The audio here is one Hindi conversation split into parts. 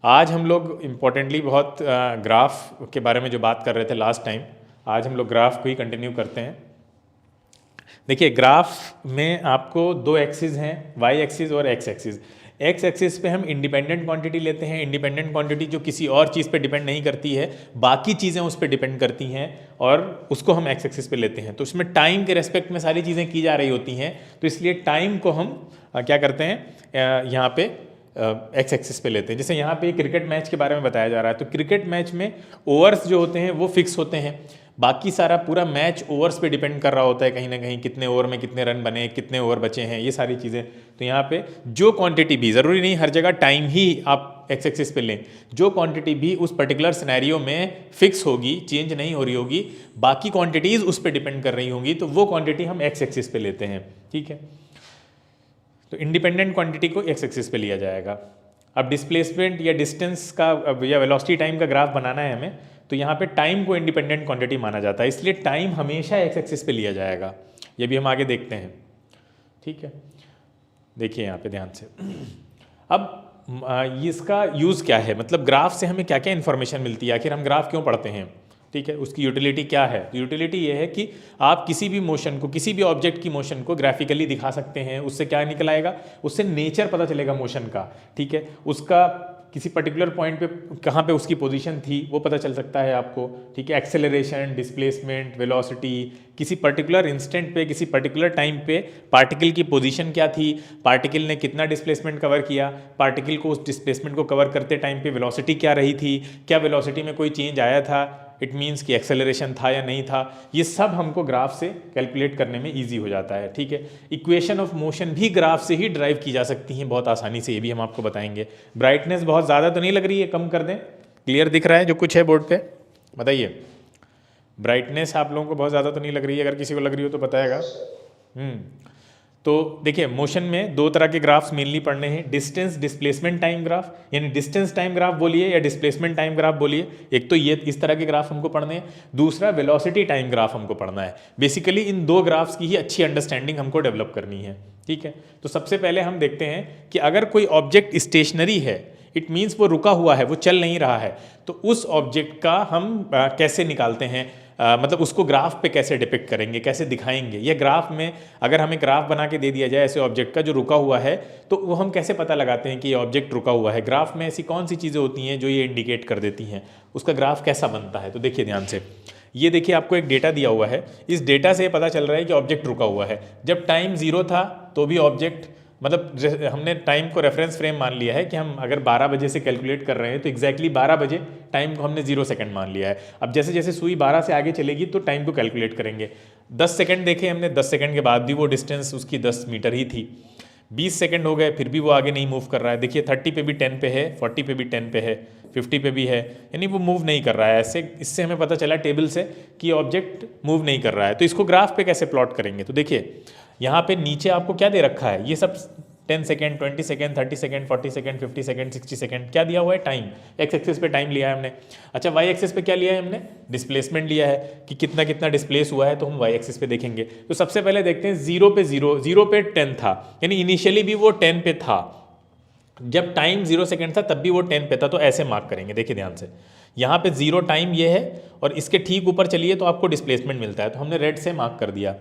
आज हम लोग इम्पोर्टेंटली बहुत ग्राफ के बारे में जो बात कर रहे थे लास्ट टाइम, आज हम लोग ग्राफ को ही कंटिन्यू करते हैं। देखिए ग्राफ में आपको दो एक्सिस हैं, वाई एक्सिस और एक्स एक्सिस। एक्स एक्सिस पे हम इंडिपेंडेंट क्वांटिटी लेते हैं, इंडिपेंडेंट क्वांटिटी जो किसी और चीज़ पे डिपेंड नहीं करती है, बाकी चीज़ें उस पर डिपेंड करती हैं, और उसको हम एक्स एक्सिस पे लेते हैं। तो उसमें टाइम के रेस्पेक्ट में सारी चीज़ें की जा रही होती हैं, तो इसलिए टाइम को हम क्या करते हैं, यहाँ पे एक्स एक्सिस पे लेते हैं। जैसे यहाँ पे क्रिकेट मैच के बारे में बताया जा रहा है, तो क्रिकेट मैच में ओवर्स जो होते हैं वो फिक्स होते हैं, बाकी सारा पूरा मैच ओवर्स पे डिपेंड कर रहा होता है कहीं ना कहीं, कितने ओवर में कितने रन बने, कितने ओवर बचे हैं, ये सारी चीज़ें। तो यहाँ पे जो क्वांटिटी भी, ज़रूरी नहीं हर जगह टाइम ही आप एक्स एक्सिस पे लें, जो क्वांटिटी भी उस पर्टिकुलर सिनेरियो में फिक्स होगी, चेंज नहीं हो रही होगी, बाकी क्वांटिटीज़ उस पर डिपेंड कर रही होंगी, तो वो क्वांटिटी हम एक्स एक्सिस पे लेते हैं। ठीक है, तो इंडिपेंडेंट क्वांटिटी को एक्स एक्सिस पे लिया जाएगा। अब डिस्प्लेसमेंट या डिस्टेंस का या वेलोसिटी टाइम का ग्राफ बनाना है हमें, तो यहाँ पे टाइम को इंडिपेंडेंट क्वांटिटी माना जाता है, इसलिए टाइम हमेशा एक्स एक्सिस पे लिया जाएगा। ये भी हम आगे देखते हैं। ठीक है, देखिए यहाँ पे ध्यान से। अब इसका यूज़ क्या है, मतलब ग्राफ से हमें क्या क्या इन्फॉर्मेशन मिलती है, आखिर हम ग्राफ क्यों पढ़ते हैं। ठीक है, उसकी यूटिलिटी क्या है। तो यूटिलिटी ये है कि आप किसी भी मोशन को, किसी भी ऑब्जेक्ट की मोशन को ग्राफिकली दिखा सकते हैं। उससे क्या निकल आएगा, उससे नेचर पता चलेगा मोशन का। ठीक है, उसका किसी पर्टिकुलर पॉइंट पे कहाँ पे उसकी पोजीशन थी वो पता चल सकता है आपको। ठीक है, एक्सेलरेशन, डिस्प्लेसमेंट, वेलोसिटी, किसी पर्टिकुलर इंस्टेंट पे, किसी पर्टिकुलर टाइम पे पार्टिकल की पोजीशन क्या थी, पार्टिकल ने कितना डिस्प्लेसमेंट कवर किया, पार्टिकल को उस डिस्प्लेसमेंट को कवर करते टाइम पे वेलोसिटी क्या रही थी, क्या वेलोसिटी में कोई चेंज आया था, इट मीन्स कि एक्सेलरेशन था या नहीं था, ये सब हमको ग्राफ से कैलकुलेट करने में इजी हो जाता है। ठीक है, इक्वेशन ऑफ मोशन भी ग्राफ से ही ड्राइव की जा सकती हैं बहुत आसानी से, ये भी हम आपको बताएंगे। ब्राइटनेस बहुत ज़्यादा तो नहीं लग रही है, कम कर दें, क्लियर दिख रहा है जो कुछ है बोर्ड पे, बताइए। ब्राइटनेस आप लोगों को बहुत ज़्यादा तो नहीं लग रही है, अगर किसी को लग रही हो तो बताएगा। तो देखिए मोशन में दो तरह के ग्राफ्स मेनली पढ़ने हैं, डिस्टेंस डिस्प्लेसमेंट टाइम ग्राफ, यानी डिस्टेंस टाइम ग्राफ बोलिए या डिस्प्लेसमेंट टाइम ग्राफ बोलिए। एक तो ये इस तरह के ग्राफ हमको पढ़ने हैं, दूसरा वेलोसिटी टाइम ग्राफ हमको पढ़ना है। बेसिकली इन दो ग्राफ्स की ही अच्छी अंडरस्टैंडिंग हमको डेवलप करनी है। ठीक है, तो सबसे पहले हम देखते हैं कि अगर कोई ऑब्जेक्ट स्टेशनरी है, इट मीन्स वो रुका हुआ है, वो चल नहीं रहा है, तो उस ऑब्जेक्ट का हम कैसे निकालते हैं, मतलब उसको ग्राफ पे कैसे डिपिक्ट करेंगे, कैसे दिखाएंगे। ये ग्राफ में अगर हमें ग्राफ बना के दे दिया जाए ऐसे ऑब्जेक्ट का जो रुका हुआ है, तो वो हम कैसे पता लगाते हैं कि ये ऑब्जेक्ट रुका हुआ है। ग्राफ में ऐसी कौन सी चीज़ें होती हैं जो ये इंडिकेट कर देती हैं, उसका ग्राफ कैसा बनता है। तो देखिए ध्यान से, ये देखिए आपको एक डेटा दिया हुआ है, इस डेटा से पता चल रहा है कि ऑब्जेक्ट रुका हुआ है। जब टाइम 0 था तो भी ऑब्जेक्ट, मतलब हमने टाइम को रेफरेंस फ्रेम मान लिया है कि हम अगर 12 बजे से कैलकुलेट कर रहे हैं तो एग्जैक्टली 12 बजे टाइम को हमने 0 सेकंड मान लिया है। अब जैसे जैसे सुई 12 से आगे चलेगी तो टाइम को कैलकुलेट करेंगे। 10 सेकंड देखे हमने, 10 सेकंड के बाद भी वो डिस्टेंस उसकी 10 मीटर ही थी। 20 सेकंड हो गए फिर भी वो आगे नहीं मूव कर रहा है। देखिए 30 पे भी 10 पे है, 40 पे भी 10 पे है, 50 पे भी है, यानी वो मूव नहीं कर रहा है। ऐसे इससे हमें पता चला टेबल से कि ऑब्जेक्ट मूव नहीं कर रहा है। तो इसको ग्राफ पे कैसे प्लॉट करेंगे, तो देखिए यहाँ पे नीचे आपको क्या दे रखा है, ये सब 10 second, 20 second, 30 second, 40 second, 50 second, 60 second, क्या दिया हुआ है, टाइम। एक्स एक्सिस पे टाइम लिया है हमने। अच्छा वाई एक्सिस पे क्या लिया है हमने, डिस्प्लेसमेंट लिया है कि कितना कितना डिस्प्लेस हुआ है, तो हम वाई एक्सिस पे देखेंगे। तो सबसे पहले देखते हैं 0 पे 0 पे 10 था, यानी इनिशियली भी वो 10 पे था। जब टाइम 0 सेकेंड था तब भी वो 10 पे था, तो ऐसे मार्क करेंगे। देखिए ध्यान से, यहाँ पे 0 टाइम ये है और इसके ठीक ऊपर चलिए तो आपको डिस्प्लेसमेंट मिलता है, तो हमने रेड से मार्क कर दिया।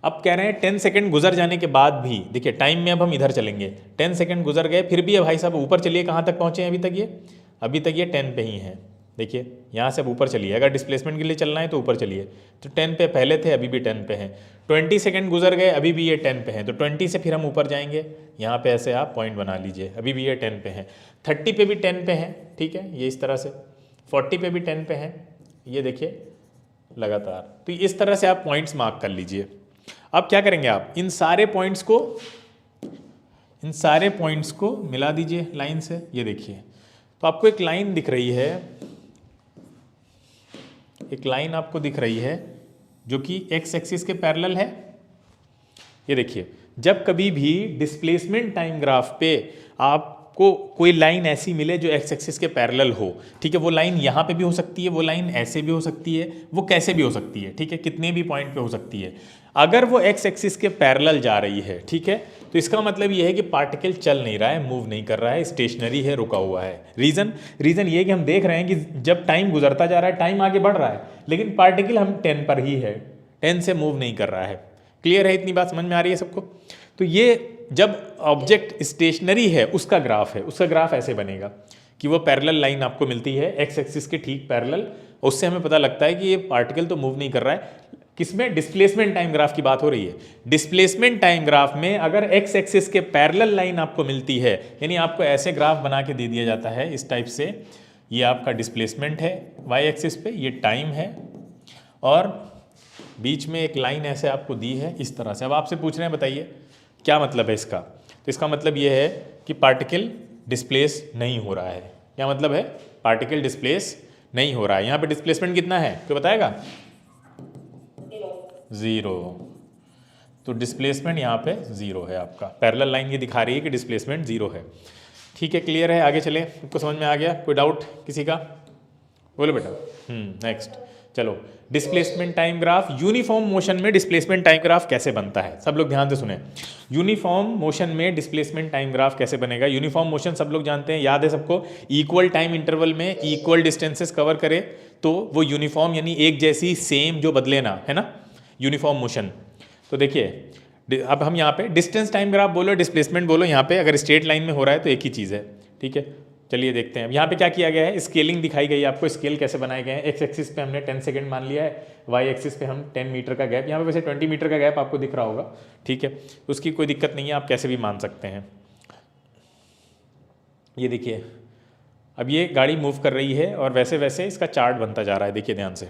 अब कह रहे हैं 10 सेकंड गुजर जाने के बाद भी, देखिए टाइम में अब हम इधर चलेंगे, 10 सेकंड गुजर गए फिर भी भाई साहब ऊपर चलिए, कहाँ तक पहुँचे हैं अभी तक ये 10 पे ही हैं। देखिए यहाँ से अब ऊपर चलिए, अगर डिस्प्लेसमेंट के लिए चलना है तो ऊपर चलिए, तो 10 पे पहले थे, अभी भी 10 पे हैं। 20 सेकंड गुजर गए, अभी भी ये 10 पे हैं, तो 20 से फिर हम ऊपर जाएंगे। यहाँ पे ऐसे आप पॉइंट बना लीजिए, अभी भी ये 10 पे हैं। 30 पे भी 10 पे हैं, ठीक है, ये इस तरह से। 40 पे भी 10 पे हैं, ये देखिए लगातार। तो इस तरह से आप पॉइंट्स मार्क कर लीजिए। अब क्या करेंगे आप, इन सारे पॉइंट्स को मिला दीजिए लाइन से। ये देखिए, तो आपको एक लाइन दिख रही है, एक लाइन आपको दिख रही है जो कि एक्स एक्सिस के पैरेलल है। ये देखिए, जब कभी भी डिस्प्लेसमेंट टाइम ग्राफ पे आप आपको कोई लाइन ऐसी मिले जो एक्स एक्सिस के पैरेलल हो, ठीक है, वो लाइन यहाँ पे भी हो सकती है, वो लाइन ऐसे भी हो सकती है, वो कैसे भी हो सकती है, ठीक है, कितने भी पॉइंट पे हो सकती है। अगर वो एक्स एक्सिस के पैरेलल जा रही है, ठीक है, तो इसका मतलब ये है कि पार्टिकल चल नहीं रहा है, मूव नहीं कर रहा है, स्टेशनरी है, रुका हुआ है। रीज़न ये है कि हम देख रहे हैं कि जब टाइम गुजरता जा रहा है, टाइम आगे बढ़ रहा है, लेकिन पार्टिकल हम 10 पर ही है, 10 से मूव नहीं कर रहा है। क्लियर है? इतनी बात समझ में आ रही है सबको? तो ये जब ऑब्जेक्ट स्टेशनरी है उसका ग्राफ है, उसका ग्राफ ऐसे बनेगा कि वो पैरेलल लाइन आपको मिलती है एक्स एक्सिस के ठीक पैरेलल, उससे हमें पता लगता है कि ये पार्टिकल तो मूव नहीं कर रहा है। किसमें? डिस्प्लेसमेंट टाइम ग्राफ की बात हो रही है। डिस्प्लेसमेंट टाइम ग्राफ में अगर एक्स एक्सिस के पैरेलल लाइन आपको मिलती है, यानी आपको ऐसे ग्राफ बना के दे दिया जाता है इस टाइप से, ये आपका डिस्प्लेसमेंट है वाई एक्सिस पे, ये टाइम है, और बीच में एक लाइन ऐसे आपको दी है इस तरह से। अब आपसे पूछ रहे हैं बताइए क्या मतलब है इसका? तो इसका मतलब ये है कि पार्टिकल डिस्प्लेस नहीं हो रहा है। क्या मतलब है? पार्टिकल डिस्प्लेस नहीं हो रहा है। यहाँ पे डिस्प्लेसमेंट कितना है कोई बताएगा? 0। तो डिस्प्लेसमेंट यहाँ पे 0 है आपका। पैरेलल लाइन ये दिखा रही है कि डिस्प्लेसमेंट 0 है। ठीक है, क्लियर है? आगे चले, आपको समझ में आ गया? कोई डाउट किसी का? बोलो बेटा। नेक्स्ट चलो, displacement time graph. Uniform motion में डिस्प्लेसमेंट टाइम ग्राफ कैसे बनता है? सब लोग ध्यान से सुने। यूनिफॉर्म मोशन में डिस्प्लेसमेंट टाइम ग्राफ कैसे बनेगा? यूनिफॉर्म मोशन सब लोग जानते हैं, याद है सबको, इक्वल टाइम इंटरवल में इक्वल डिस्टेंसेस कवर करे तो वो यूनिफॉर्म, यानी एक जैसी, सेम, जो बदले ना, है ना, यूनिफॉर्म मोशन। तो देखिए अब हम यहाँ पे डिस्टेंस टाइम ग्राफ बोलो, डिस्प्लेसमेंट बोलो, यहाँ पे अगर स्ट्रेट लाइन में हो रहा है तो एक ही चीज़ है। ठीक है, चलिए देखते हैं। अब यहाँ पे क्या किया गया है, स्केलिंग दिखाई गई है आपको, स्केल कैसे बनाए गए हैं। एक्स एक्सिस पे हमने 10 सेकंड मान लिया है, वाई एक्सिस पे हम 10 मीटर का गैप, यहाँ पे वैसे 20 मीटर का गैप आपको दिख रहा होगा, ठीक है, उसकी कोई दिक्कत नहीं है, आप कैसे भी मान सकते हैं। ये देखिए अब ये गाड़ी मूव कर रही है और वैसे वैसे इसका चार्ट बनता जा रहा है, देखिए ध्यान से।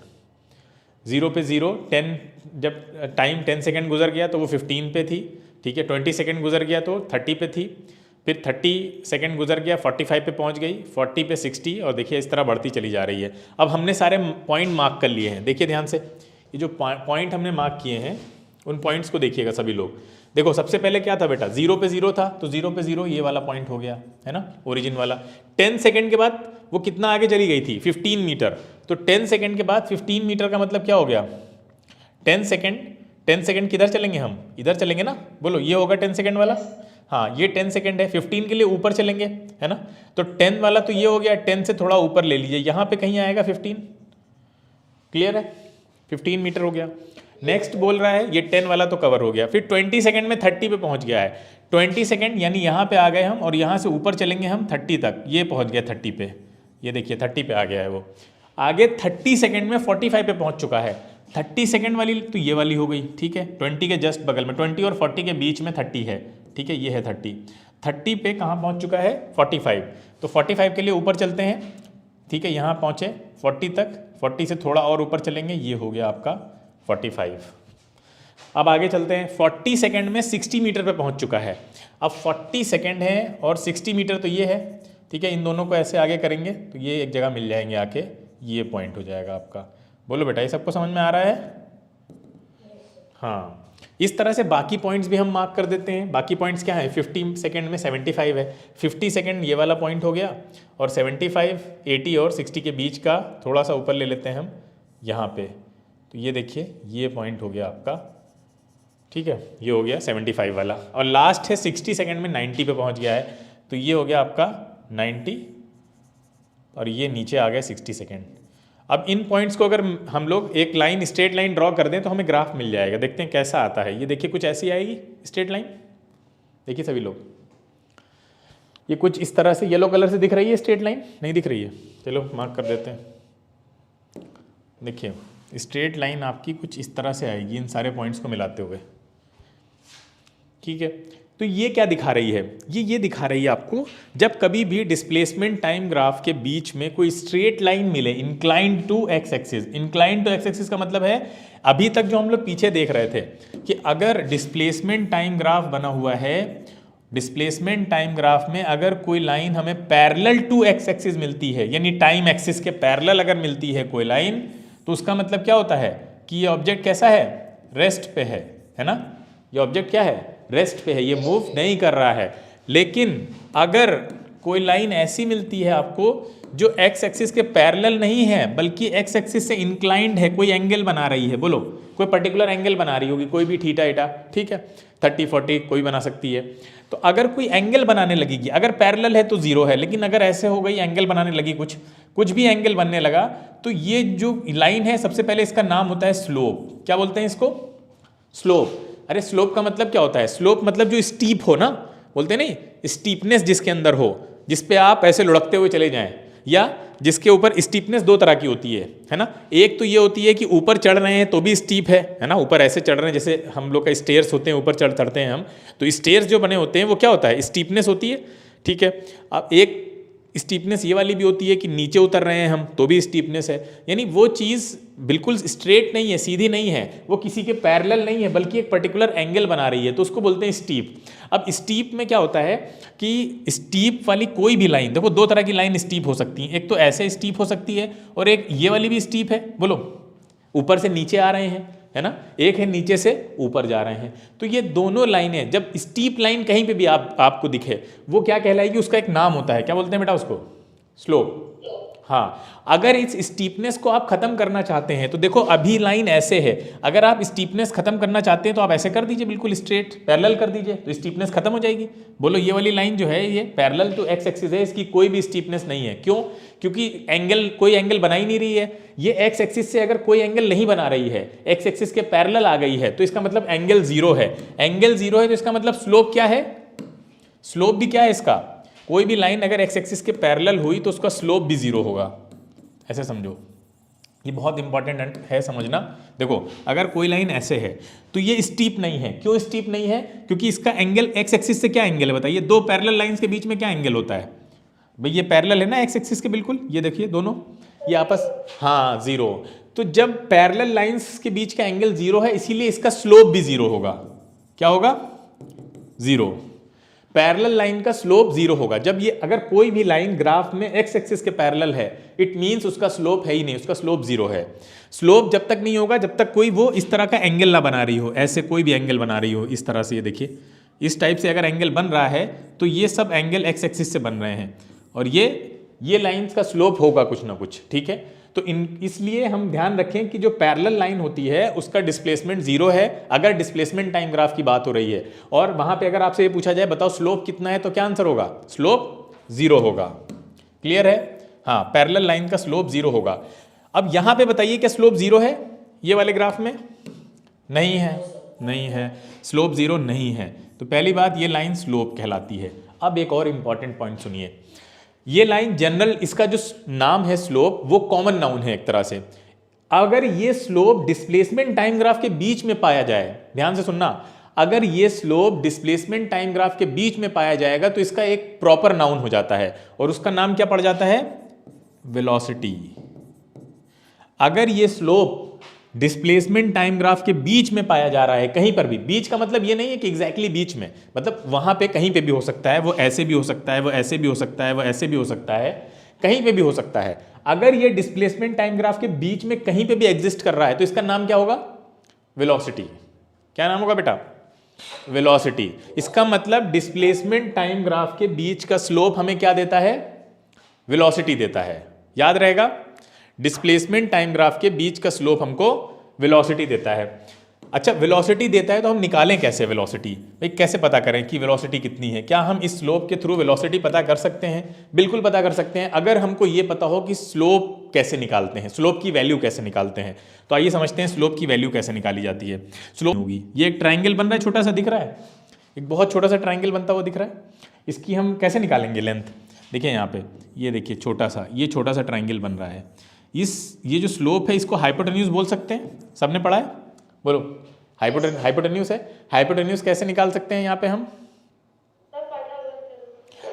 0 पे 0, 10, जब टाइम 10 सेकेंड गुजर गया तो वो 15 पे थी, ठीक है, 20 सेकेंड गुजर गया तो 30 पे थी, फिर 30 सेकेंड गुजर गया 45 पे पहुंच गई, 40 पे 60, और देखिए इस तरह बढ़ती चली जा रही है। अब हमने सारे पॉइंट मार्क कर लिए हैं, देखिए ध्यान से, ये जो पॉइंट हमने मार्क किए हैं उन पॉइंट्स को देखिएगा सभी लोग। देखो सबसे पहले क्या था बेटा, 0 पे 0 था, तो 0 पे 0 ये वाला पॉइंट हो गया, है ना, ओरिजिन वाला। 10 सेकेंड के बाद वो कितना आगे चली गई थी? 15 मीटर। तो 10 सेकेंड के बाद 15 मीटर का मतलब क्या हो गया? 10 सेकेंड किधर चलेंगे हम? इधर चलेंगे ना, बोलो, ये होगा 10 सेकेंड वाला। हाँ, ये 10 सेकेंड है, 15 के लिए ऊपर चलेंगे, है ना, तो 10 वाला तो ये हो गया, 10 से थोड़ा ऊपर ले लीजिए, यहाँ पे कहीं आएगा 15। क्लियर है? 15 मीटर हो गया। नेक्स्ट बोल रहा है ये 10 वाला तो कवर हो गया, फिर 20 सेकेंड में 30 पे पहुंच गया है। 20 सेकेंड यानी यहाँ पे आ गए हम, और यहाँ से ऊपर चलेंगे हम 30 तक, ये पहुंच गया 30 पे, ये देखिए 30 पे आ गया है वो। आगे 30 सेकेंड में 45 पे पहुंच चुका है। 30 सेकेंड वाली तो ये वाली हो गई, ठीक है, 20 के जस्ट बगल में, 20 और 40 के बीच में 30 है, ठीक है, ये है 30 पे कहाँ पहुँच चुका है? 45। तो 45 के लिए ऊपर चलते हैं, ठीक है, यहाँ पहुँचे 40 तक, 40 से थोड़ा और ऊपर चलेंगे, ये हो गया आपका 45। अब आगे चलते हैं, 40 सेकेंड में 60 मीटर पे पहुँच चुका है। अब 40 सेकेंड है और 60 मीटर तो ये है, ठीक है, इन दोनों को ऐसे आगे करेंगे तो ये एक जगह मिल जाएंगे आके, ये पॉइंट हो जाएगा आपका। बोलो बेटा, ये सबको समझ में आ रहा है? हाँ, इस तरह से बाकी पॉइंट्स भी हम मार्क कर देते हैं। बाकी पॉइंट्स क्या है? 50 सेकेंड में 75 है, 50 सेकेंड ये वाला पॉइंट हो गया, और 75, 80 और 60 के बीच का थोड़ा सा ऊपर ले लेते हैं हम यहाँ पे, तो ये देखिए ये पॉइंट हो गया आपका, ठीक है, ये हो गया 75 वाला। और लास्ट है 60 सेकेंड में 90 पे पहुँच गया है, तो ये हो गया आपका 90, और ये नीचे आ गया 60 सेकेंड। अब इन पॉइंट्स को अगर हम लोग एक लाइन, स्ट्रेट लाइन ड्रॉ कर दें तो हमें ग्राफ मिल जाएगा। देखते हैं कैसा आता है। ये देखिए कुछ ऐसी आएगी स्ट्रेट लाइन, देखिए सभी लोग, ये कुछ इस तरह से येलो कलर से दिख रही है स्ट्रेट लाइन, नहीं दिख रही है? चलो मार्क कर देते हैं। देखिए स्ट्रेट लाइन आपकी कुछ इस तरह से आएगी इन सारे पॉइंट्स को मिलाते हुए, ठीक है। तो ये क्या दिखा रही है? ये दिखा रही है आपको, जब कभी भी डिस्प्लेसमेंट टाइम ग्राफ के बीच में कोई स्ट्रेट लाइन मिले inclined to X axis. Inclined to X axis का मतलब है, अभी तक जो हम लोग पीछे देख रहे थे कि अगर डिस्प्लेसमेंट टाइम ग्राफ बना हुआ है, डिस्प्लेसमेंट टाइम ग्राफ में अगर कोई लाइन हमें पैरेलल टू एक्स एक्सिस मिलती है, यानी टाइम एक्सिस के पैरेलल अगर मिलती है कोई लाइन, तो उसका मतलब क्या होता है कि ये ऑब्जेक्ट कैसा है? रेस्ट पे है ना? ये ऑब्जेक्ट क्या है? रेस्ट पे है, ये मूव नहीं कर रहा है। लेकिन अगर कोई लाइन ऐसी मिलती है आपको जो एक्स एक्सिस के पैरेलल नहीं है बल्कि एक्स एक्सिस से इंक्लाइंड है, कोई एंगल बना रही है, बोलो कोई पर्टिकुलर एंगल बना रही होगी, कोई भी थीटा एटा, ठीक है, 30 40 कोई बना सकती है। तो अगर कोई एंगल बनाने लगेगी, अगर पैरेलल है तो जीरो है, लेकिन अगर ऐसे हो गई एंगल बनाने लगी, कुछ भी एंगल बनने लगा, तो ये जो लाइन है सबसे पहले इसका नाम होता है स्लोप। क्या बोलते हैं इसको? स्लोप। अरे स्लोप का मतलब क्या होता है? स्लोप मतलब जो स्टीप हो ना, बोलते नहीं, स्टीपनेस जिसके अंदर हो, जिस पे आप ऐसे लुढ़कते हुए चले जाएं, या जिसके ऊपर स्टीपनेस दो तरह की होती है ना। एक तो ये होती है कि ऊपर चढ़ रहे हैं तो भी स्टीप है ना, ऊपर ऐसे चढ़ रहे हैं जैसे हम लोग का स्टेयर्स होते हैं, ऊपर चढ़ते हैं हम, तो स्टेयर्स जो बने होते हैं वो क्या होता है? स्टीपनेस होती है, ठीक है। अब एक स्टीपनेस ये वाली भी होती है कि नीचे उतर रहे हैं हम तो भी स्टीपनेस है, यानी वो चीज़ बिल्कुल स्ट्रेट नहीं है, सीधी नहीं है, वो किसी के पैरेलल नहीं है बल्कि एक पर्टिकुलर एंगल बना रही है, तो उसको बोलते हैं स्टीप। अब स्टीप में क्या होता है कि स्टीप वाली कोई भी लाइन, देखो दो तरह की लाइन स्टीप हो सकती है, एक तो ऐसे स्टीप हो सकती है और एक ये वाली भी स्टीप है, बोलो ऊपर से नीचे आ रहे हैं, है ना, एक है नीचे से ऊपर जा रहे हैं। तो ये दोनों लाइनें, जब स्टीप लाइन कहीं पे भी आपको दिखे, वो क्या कहलाएगी? उसका एक नाम होता है, क्या बोलते हैं बेटा उसको? स्लोप। हाँ, अगर इस स्टीपनेस को आप खत्म करना चाहते हैं तो देखो अभी लाइन ऐसे है, अगर आप स्टीपनेस खत्म करना चाहते हैं तो आप ऐसे कर दीजिए, बिल्कुल स्ट्रेट पैरेलल कर दीजिए, तो स्टीपनेस खत्म हो जाएगी। बोलो ये वाली लाइन जो है ये पैरेलल टू एक्स एक्सिस है, इसकी कोई भी स्टीपनेस नहीं है। क्यों? क्योंकि कोई एंगल बना ही नहीं रही है, ये एक्स एक्सिस से अगर कोई एंगल नहीं बना रही है, एक्स एक्सिस के पैरेलल आ गई है, तो इसका मतलब एंगल जीरो है। एंगल जीरो है तो इसका मतलब स्लोप क्या है? स्लोप भी क्या है इसका? कोई भी लाइन अगर एक्स एक्सिस के पैरेलल हुई तो उसका स्लोप भी जीरो होगा, ऐसे समझो, ये बहुत इंपॉर्टेंट है समझना। देखो अगर कोई लाइन ऐसे है तो ये स्टीप नहीं है। क्यों स्टीप नहीं है? क्योंकि इसका एंगल एक्स एक्सिस से क्या एंगल है बताइए? दो पैरेलल लाइंस के बीच में क्या एंगल होता है भाई? ये पैरेलल है ना एक्स एक्सिस के, बिल्कुल, ये देखिए दोनों ये आपस, हाँ जीरो। तो जब पैरेलल लाइंस के बीच का एंगल जीरो है इसीलिए इसका स्लोप भी जीरो होगा। क्या होगा? जीरो। पैरेलल लाइन का स्लोप जीरो होगा। जब ये अगर कोई भी लाइन ग्राफ में एक्स एक्सिस के पैरेलल है, इट मींस उसका स्लोप है ही नहीं, उसका स्लोप जीरो है। स्लोप जब तक नहीं होगा जब तक कोई वो इस तरह का एंगल ना बना रही हो, ऐसे कोई भी एंगल बना रही हो इस तरह से, ये देखिए इस टाइप से अगर एंगल बन रहा है तो ये सब एंगल एक्स एक्सिस से बन रहे हैं और ये लाइंस का स्लोप होगा कुछ ना कुछ, ठीक है। तो इसलिए हम ध्यान रखें कि जो पैरेलल लाइन होती है उसका डिस्प्लेसमेंट जीरो है अगर डिस्प्लेसमेंट टाइम ग्राफ की बात हो रही है, और वहां पे अगर आपसे ये पूछा जाए बताओ स्लोप कितना है, तो क्या आंसर होगा? स्लोप जीरो होगा। क्लियर है? हाँ, पैरेलल लाइन का स्लोप जीरो होगा। अब यहां पे बताइए क्या स्लोप जीरो है ये वाले ग्राफ में? नहीं है, नहीं है, स्लोप जीरो नहीं है। तो पहली बात ये लाइन स्लोप कहलाती है। अब एक और इंपॉर्टेंट पॉइंट सुनिए, ये लाइन जनरल, इसका जो नाम है स्लोप वो कॉमन नाउन है एक तरह से। अगर ये स्लोप डिस्प्लेसमेंट टाइम ग्राफ के बीच में पाया जाए, ध्यान से सुनना, अगर ये स्लोप डिस्प्लेसमेंट टाइम ग्राफ के बीच में पाया जाएगा तो इसका एक प्रॉपर नाउन हो जाता है और उसका नाम क्या पड़ जाता है? वेलोसिटी। अगर ये स्लोप डिस्प्लेसमेंट टाइम ग्राफ के बीच में पाया जा रहा है, कहीं पर भी, बीच का मतलब ये नहीं है कि एग्जैक्टली बीच में, मतलब वहां पे कहीं पे भी हो सकता है, वो ऐसे भी हो सकता है, वो ऐसे भी हो सकता है, वो ऐसे भी हो सकता है, कहीं पे भी हो सकता है। अगर ये डिस्प्लेसमेंट टाइम ग्राफ के बीच में कहीं पे भी एग्जिस्ट कर रहा है तो इसका नाम क्या होगा? वेलोसिटी। क्या नाम होगा बेटा? वेलोसिटी। इसका मतलब डिस्प्लेसमेंट टाइम ग्राफ के बीच का स्लोप हमें क्या देता है? वेलोसिटी देता है। याद रहेगा, डिस्प्लेसमेंट टाइम ग्राफ के बीच का स्लोप हमको वेलोसिटी देता है। अच्छा, वेलोसिटी देता है तो हम निकालें कैसे वेलोसिटी? भाई कैसे पता करें कि वेलोसिटी कितनी है? क्या हम इस स्लोप के थ्रू वेलोसिटी पता कर सकते हैं? बिल्कुल पता कर सकते हैं, अगर हमको ये पता हो कि स्लोप कैसे निकालते हैं, स्लोप की वैल्यू कैसे निकालते हैं। तो आइए समझते हैं स्लोप की वैल्यू कैसे निकाली जाती है। स्लोप होगी, ये एक ट्राइंगल बन रहा है, छोटा सा दिख रहा है, एक बहुत छोटा सा ट्राइंगल बनता हुआ दिख रहा है, इसकी हम कैसे निकालेंगे लेंथ? देखिए यहाँ पे, ये देखिए छोटा सा ट्राइंगल बन रहा है। ये जो स्लोप है इसको हाइपोटेन्यूज बोल सकते हैं, सबने पढ़ा है, बोलो हाइपोटेन्यूज है। हाइपोटेन्यूज कैसे निकाल सकते हैं यहाँ पे हम?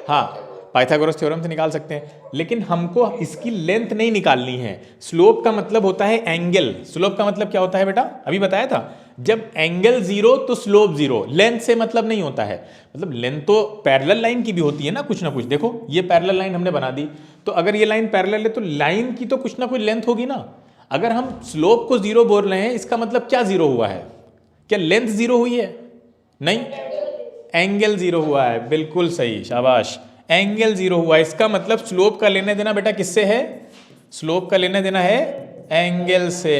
हाँ, पाइथागोरस थ्योरम से निकाल सकते हैं, लेकिन हमको इसकी लेंथ नहीं निकालनी है। स्लोप का मतलब होता है एंगल। स्लोप का मतलब क्या होता है बेटा? अभी बताया था, जब एंगल जीरो तो स्लोप जीरो। लेंथ से मतलब नहीं होता है, मतलब लेंथ तो पैरेलल लाइन की भी होती है ना कुछ। देखो ये पैरेलल लाइन हमने बना दी, तो अगर ये लाइन पैरेलल है तो लाइन की तो कुछ ना कुछ लेंथ होगी ना। अगर हम स्लोप को जीरो बोल रहे हैं, इसका मतलब क्या जीरो हुआ है? क्या लेंथ जीरो हुई है? नहीं, एंगल जीरो हुआ है। बिल्कुल सही, शाबाश, एंगल 0 हुआ। इसका मतलब स्लोप का लेना देना बेटा किससे है? स्लोप का लेना देना है एंगल से।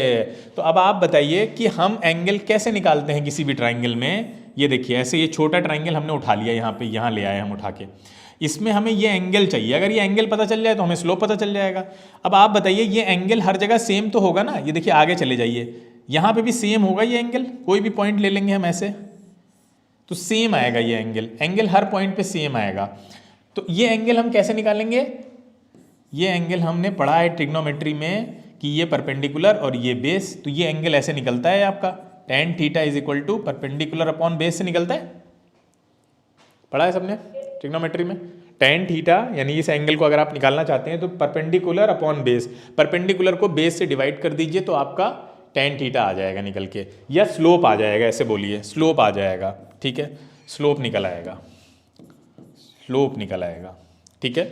तो अब आप बताइए कि हम एंगल कैसे निकालते हैं किसी भी ट्राइंगल में। ये देखिए ऐसे, ये छोटा ट्राइंगल हमने उठा लिया यहाँ पे, यहाँ ले आए हम उठा के, इसमें हमें ये एंगल चाहिए। अगर ये एंगल पता चल जाए तो हमें स्लोप पता चल जाएगा। अब आप बताइए ये एंगल हर जगह सेम तो होगा ना? ये देखिए आगे चले जाइए, यहाँ पे भी सेम होगा ये एंगल। कोई भी पॉइंट ले लेंगे हम ऐसे तो सेम आएगा ये एंगल, एंगल हर पॉइंट पे सेम आएगा। तो ये एंगल हम कैसे निकालेंगे? ये एंगल हमने पढ़ा है ट्रिग्नोमेट्री में कि ये परपेंडिकुलर और ये बेस, तो ये एंगल ऐसे निकलता है आपका tan theta is equal to perpendicular upon base से निकलता है। पढ़ा है सबने ट्रिग्नोमेट्री में? tan थीटा यानी इस एंगल को अगर आप निकालना चाहते हैं तो परपेंडिकुलर अपॉन बेस, परपेंडिकुलर को बेस से डिवाइड कर दीजिए तो आपका tan थीटा आ जाएगा निकल के, या स्लोप आ जाएगा, ऐसे बोलिए स्लोप आ जाएगा। ठीक है, स्लोप निकल आएगा, स्लोप निकल आएगा। ठीक है,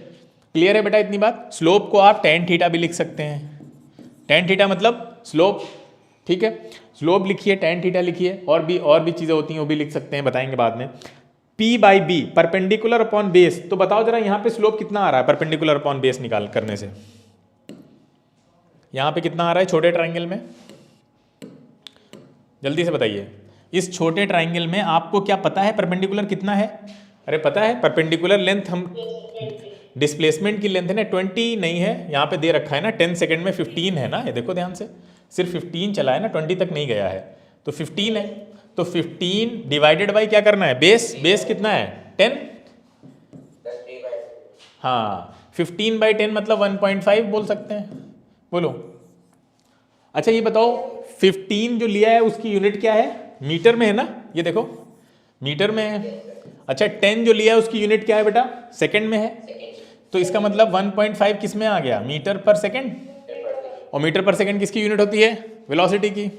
क्लियर है बेटा इतनी बात? स्लोप को आप tan थीटा भी लिख सकते हैं, tan थीटा मतलब स्लोप। ठीक है, स्लोप लिखिए, tan थीटा लिखिए, और भी चीज़ें होती हैं वो भी लिख सकते हैं, बताएंगे बाद में। P by B perpendicular upon base, तो बताओ जरा यहाँ पे स्लोप कितना आ रहा है परपेंडिकुलर अपॉन बेस निकाल करने से? यहाँ पे कितना आ रहा है छोटे ट्राइंगल में? जल्दी से बताइए। इस छोटे ट्राइंगल में आपको क्या पता है परपेंडिकुलर कितना है? अरे पता है परपेंडिकुलर लेंथ, हम डिस्प्लेसमेंट की लेंथ है ना 20 नहीं है, यहाँ पे दे रखा है ना 10 सेकेंड में 15 है ना, ये देखो ध्यान से, सिर्फ 15 चला है ना, 20 तक नहीं गया है, तो 15 है। तो 15 डिवाइडेड बाई क्या करना है? बेस, बेस कितना है? 10। हाँ, 15 बाई 10 मतलब 1.5 बोल सकते हैं, बोलो। अच्छा ये बताओ 15 जो लिया है उसकी यूनिट क्या है? मीटर में है ना, ये देखो मीटर में है। अच्छा 10 जो लिया है उसकी यूनिट क्या है बेटा? सेकंड में है। तो इसका मतलब 1.5 किस में आ गया? मीटर पर सेकंड। और मीटर पर सेकंड किसकी यूनिट होती है? वेलोसिटी की।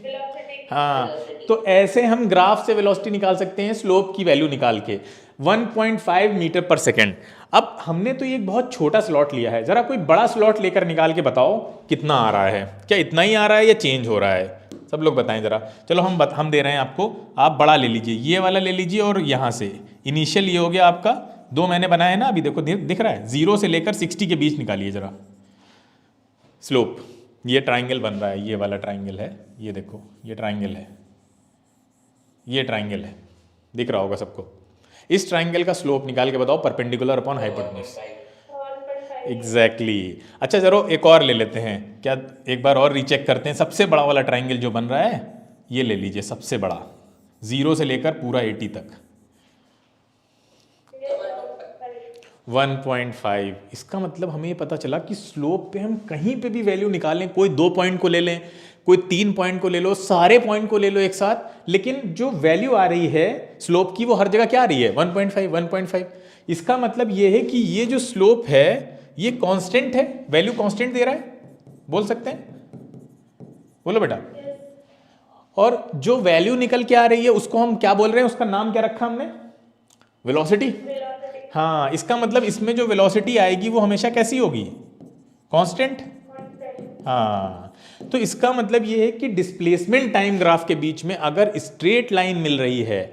हाँ, तो ऐसे हम ग्राफ से वेलोसिटी निकाल सकते हैं स्लोप की वैल्यू निकाल के, 1.5 मीटर पर सेकंड। अब हमने तो ये एक बहुत छोटा स्लॉट लिया है, जरा कोई बड़ा स्लॉट लेकर निकाल के बताओ कितना आ रहा है। क्या इतना ही आ रहा है या चेंज हो रहा है? सब लोग बताएं जरा। चलो हम दे रहे हैं आपको, आप बड़ा ले लीजिए, ये वाला ले लीजिए, और यहाँ से इनिशियल ये हो गया आपका, 2 मैंने बनाए ना अभी, देखो दिख रहा है, 0 से लेकर 60 के बीच निकालिए जरा स्लोप। ये ट्राइंगल बन रहा है, ये वाला ट्राइंगल है, ये देखो ये ट्राइंगल है, ये ट्राइंगल है, दिख रहा होगा सबको। इस ट्राइंगल का स्लोप निकाल के बताओ परपेंडिकुलर अपॉन हाइपोटेन्यूज। एग्जैक्टली। अच्छा जरा एक और ले लेते हैं, क्या एक बार और रीचेक करते हैं। सबसे बड़ा वाला ट्राइंगल जो बन रहा है ये ले लीजिए, सबसे बड़ा, 0 से लेकर पूरा 80 तक, 1.5। इसका मतलब हमें ये पता चला कि स्लोप पे हम कहीं पे भी वैल्यू निकालें, कोई 2 पॉइंट को ले लें, कोई 3 पॉइंट को ले लो, सारे पॉइंट को ले लो एक साथ, लेकिन जो वैल्यू आ रही है स्लोप की वो हर जगह क्या आ रही है? 1.5। इसका मतलब ये है कि ये जो स्लोप है ये कांस्टेंट है, वैल्यू कांस्टेंट दे रहा है, बोल सकते हैं, बोलो बेटा। और जो वैल्यू निकल के आ रही है उसको हम क्या बोल रहे हैं? उसका नाम क्या रखा हमने? वेलोसिटी। हाँ, इसका मतलब इसमें जो वेलोसिटी आएगी वो हमेशा कैसी होगी? कांस्टेंट। हाँ, तो इसका मतलब ये है कि डिस्प्लेसमेंट टाइम ग्राफ के बीच में अगर स्ट्रेट लाइन मिल रही है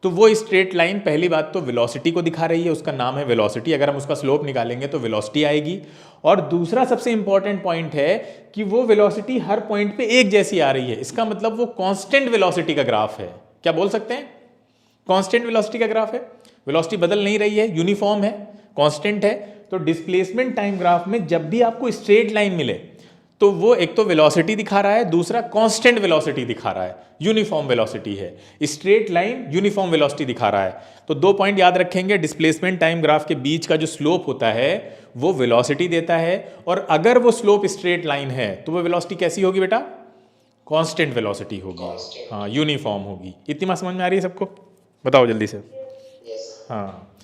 तो वो स्ट्रेट लाइन पहली बात तो वेलोसिटी को दिखा रही है, उसका नाम है वेलोसिटी। अगर हम उसका स्लोप निकालेंगे तो वेलोसिटी आएगी। और दूसरा सबसे इंपॉर्टेंट पॉइंट है कि वो वेलोसिटी हर पॉइंट पे एक जैसी आ रही है, इसका मतलब वो कांस्टेंट वेलोसिटी का ग्राफ है। क्या बोल सकते हैं? कांस्टेंट वेलोसिटी का ग्राफ है, वेलोसिटी बदल नहीं रही है, यूनिफॉर्म है, कांस्टेंट है। तो डिस्प्लेसमेंट टाइम ग्राफ में जब भी आपको स्ट्रेट लाइन मिले तो वो एक तो वेलोसिटी दिखा रहा है, दूसरा कांस्टेंट वेलोसिटी दिखा रहा है, यूनिफॉर्म वेलोसिटी है। स्ट्रेट लाइन यूनिफॉर्म वेलोसिटी दिखा रहा है। तो 2 पॉइंट याद रखेंगे, डिस्प्लेसमेंट टाइम ग्राफ के बीच का जो स्लोप होता है वो वेलोसिटी देता है, और अगर वो स्लोप स्ट्रेट लाइन है तो वो वेलोसिटी कैसी होगी बेटा? कांस्टेंट वेलोसिटी होगी, हाँ, यूनिफॉर्म होगी। इतनी बात समझ में आ रही है सबको? बताओ जल्दी से। हाँ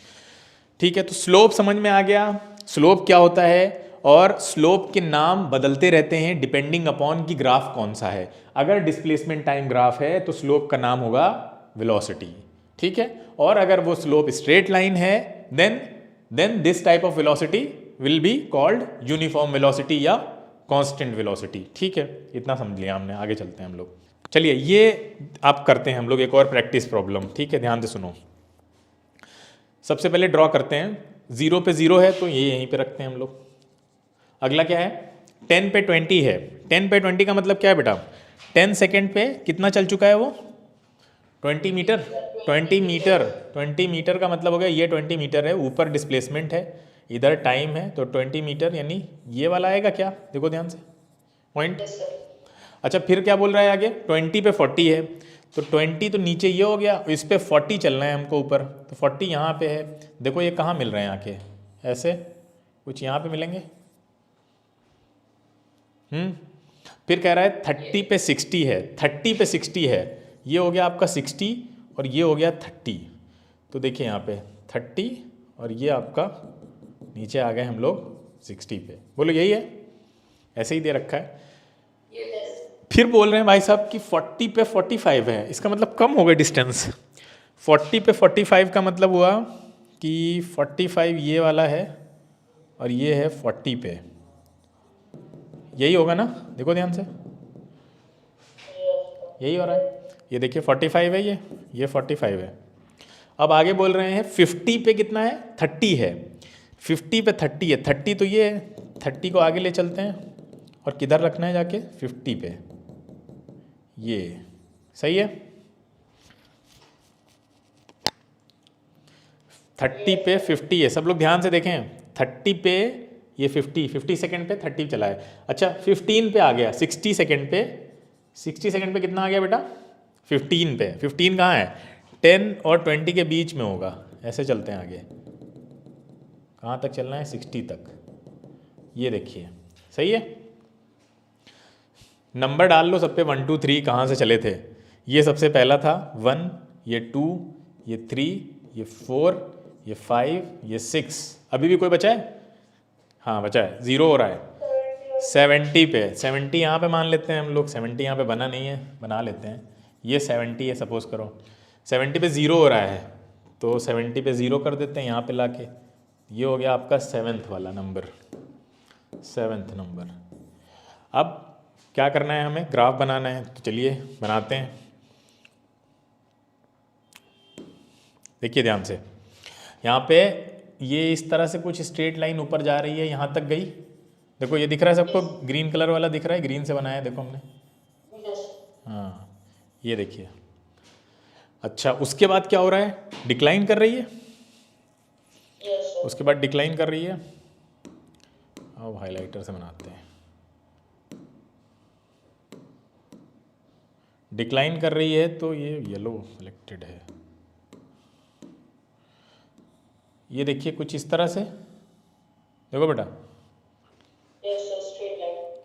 ठीक है, तो स्लोप समझ में आ गया। स्लोप क्या होता है, और स्लोप के नाम बदलते रहते हैं डिपेंडिंग अपॉन कि ग्राफ कौन सा है। अगर डिस्प्लेसमेंट टाइम ग्राफ है तो स्लोप का नाम होगा वेलोसिटी, ठीक है। और अगर वो स्लोप स्ट्रेट लाइन है then this type of velocity will be called uniform velocity या कांस्टेंट वेलोसिटी, ठीक है। इतना समझ लिया हमने, आगे चलते हैं हम लोग। चलिए ये आप करते हैं हम लोग एक और प्रैक्टिस प्रॉब्लम, ठीक है, ध्यान से सुनो। सबसे पहले ड्रॉ करते हैं 0 पे 0 है तो ये यहीं पे रखते हैं हम लोग। अगला क्या है, 10 पे 20 है। 10 पे 20 का मतलब क्या है बेटा, 10 सेकेंड पे कितना चल चुका है वो, 20 मीटर। 20 मीटर का मतलब हो गया ये 20 मीटर है, ऊपर डिस्प्लेसमेंट है, इधर टाइम है, तो 20 मीटर यानी ये वाला आएगा क्या, देखो ध्यान से पॉइंट। अच्छा फिर क्या बोल रहा है आगे, 20 पे 40 है, तो 20 तो नीचे ये हो गया, इस पे 40 चलना है हमको ऊपर, तो 40 यहाँ पे है। देखो ये कहाँ मिल रहे हैं आके, ऐसे कुछ यहाँ पे मिलेंगे। फिर कह रहा है 30 पे 60 है, 30 पे 60 है, ये हो गया आपका 60 और ये हो गया 30। तो देखिए यहाँ पे 30 और ये आपका नीचे आ गए हम लोग 60 पे। बोलो यही है, ऐसे ही दे रखा है। फिर बोल रहे हैं भाई साहब कि 40 पे 45 है, इसका मतलब कम हो गया डिस्टेंस। 40 पे 45 का मतलब हुआ कि 45 ये वाला है और ये है 40 पे, यही होगा ना, देखो ध्यान से, यही हो रहा है। ये देखिए 45 है, ये 45 है। अब आगे बोल रहे हैं 50 पे कितना है, 30 है। 50 पे 30 है, 30 तो ये 30 को आगे ले चलते हैं और किधर रखना है जाके, 50 पे, ये सही है। 30 पे 50 है, सब लोग ध्यान से देखें, 30 पे ये 50 सेकंड पे 30 चला है। अच्छा 15 पे आ गया, 60 सेकंड पे कितना आ गया बेटा, 15 पे। 15 कहाँ है, 10 और 20 के बीच में होगा, ऐसे चलते हैं आगे, कहाँ तक चलना है, 60 तक। ये देखिए सही है। नंबर डाल लो सब पे, 1 2 3 कहाँ से चले थे। ये सबसे पहला था 1, ये 2, ये 3, ये 4, ये 5, ये 6। अभी भी कोई बचा है, हाँ बचा है, 0 हो रहा है। 70 पे, 70 यहाँ पे मान लेते हैं हम लोग, 70 यहाँ पे बना नहीं है, बना लेते हैं, ये 70 है सपोज करो। 70 पे 0 हो रहा है, तो 70 पे 0 कर देते हैं यहाँ पे लाके, ये हो गया आपका 7th वाला नंबर, 7th नंबर। अब क्या करना है, हमें ग्राफ बनाना है, तो चलिए बनाते हैं। देखिए ध्यान से, यहाँ पे ये इस तरह से कुछ स्ट्रेट लाइन ऊपर जा रही है, यहाँ तक गई। देखो ये दिख रहा है सबको, ग्रीन कलर वाला दिख रहा है, ग्रीन से बनाया है देखो हमने, हाँ ये देखिए। अच्छा उसके बाद क्या हो रहा है, डिक्लाइन कर रही है, उसके बाद डिक्लाइन कर रही है। अब हाइलाइटर से बनाते हैं, डिक्लाइन कर रही है, तो ये येलो सिलेक्टेड है। ये देखिए कुछ इस तरह से, देखो बेटा,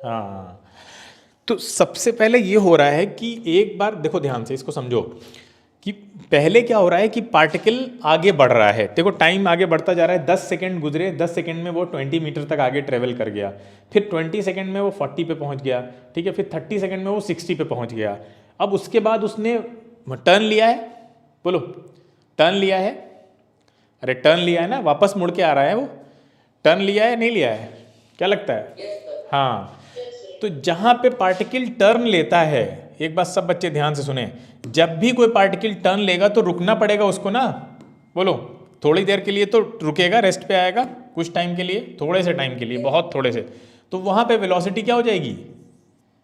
हाँ। तो सबसे पहले ये हो रहा है कि एक बार देखो ध्यान से इसको समझो, कि पहले क्या हो रहा है कि पार्टिकल आगे बढ़ रहा है। देखो टाइम आगे बढ़ता जा रहा है, 10 सेकंड गुजरे, 10 सेकंड में वो 20 मीटर तक आगे ट्रेवल कर गया, फिर 20 सेकंड में वो 40 पे पहुंच गया, ठीक है, फिर 30 सेकंड में वो 60 पे पहुंच गया। अब उसके बाद उसने टर्न लिया है, बोलो टर्न लिया है, अरे टर्न लिया है ना, वापस मुड़ के आ रहा है वो, टर्न लिया है नहीं लिया है, क्या लगता है, हाँ। तो जहाँ पे पार्टिकल टर्न लेता है, एक बात सब बच्चे ध्यान से सुने, जब भी कोई पार्टिकल टर्न लेगा तो रुकना पड़ेगा उसको ना, बोलो थोड़ी देर के लिए तो रुकेगा, रेस्ट पे आएगा कुछ टाइम के लिए, थोड़े से टाइम के लिए, बहुत थोड़े से, तो वहाँ पे वेलोसिटी क्या हो जाएगी,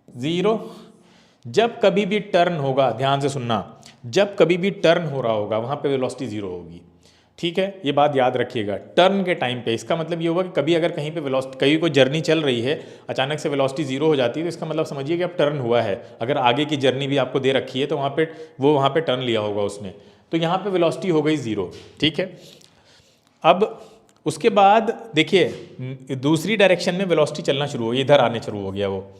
0। जब कभी भी टर्न होगा, ध्यान से सुनना, जब कभी भी टर्न हो रहा होगा वहाँ पे वेलोसिटी 0 होगी, ठीक है, ये बात याद रखिएगा। टर्न के टाइम पे इसका मतलब ये होगा कि कभी अगर कहीं पे वेलोसिटी, कहीं कोई जर्नी चल रही है, अचानक से वेलोसिटी 0 हो जाती है, तो इसका मतलब समझिए कि अब टर्न हुआ है। अगर आगे की जर्नी भी आपको दे रखी है तो वहाँ पे टर्न लिया होगा उसने, तो यहाँ पे वेलोसिटी हो गई 0, ठीक है। अब उसके बाद देखिए दूसरी डायरेक्शन में वेलोसिटी चलना शुरू हो गई, इधर आने शुरू हो गया वो।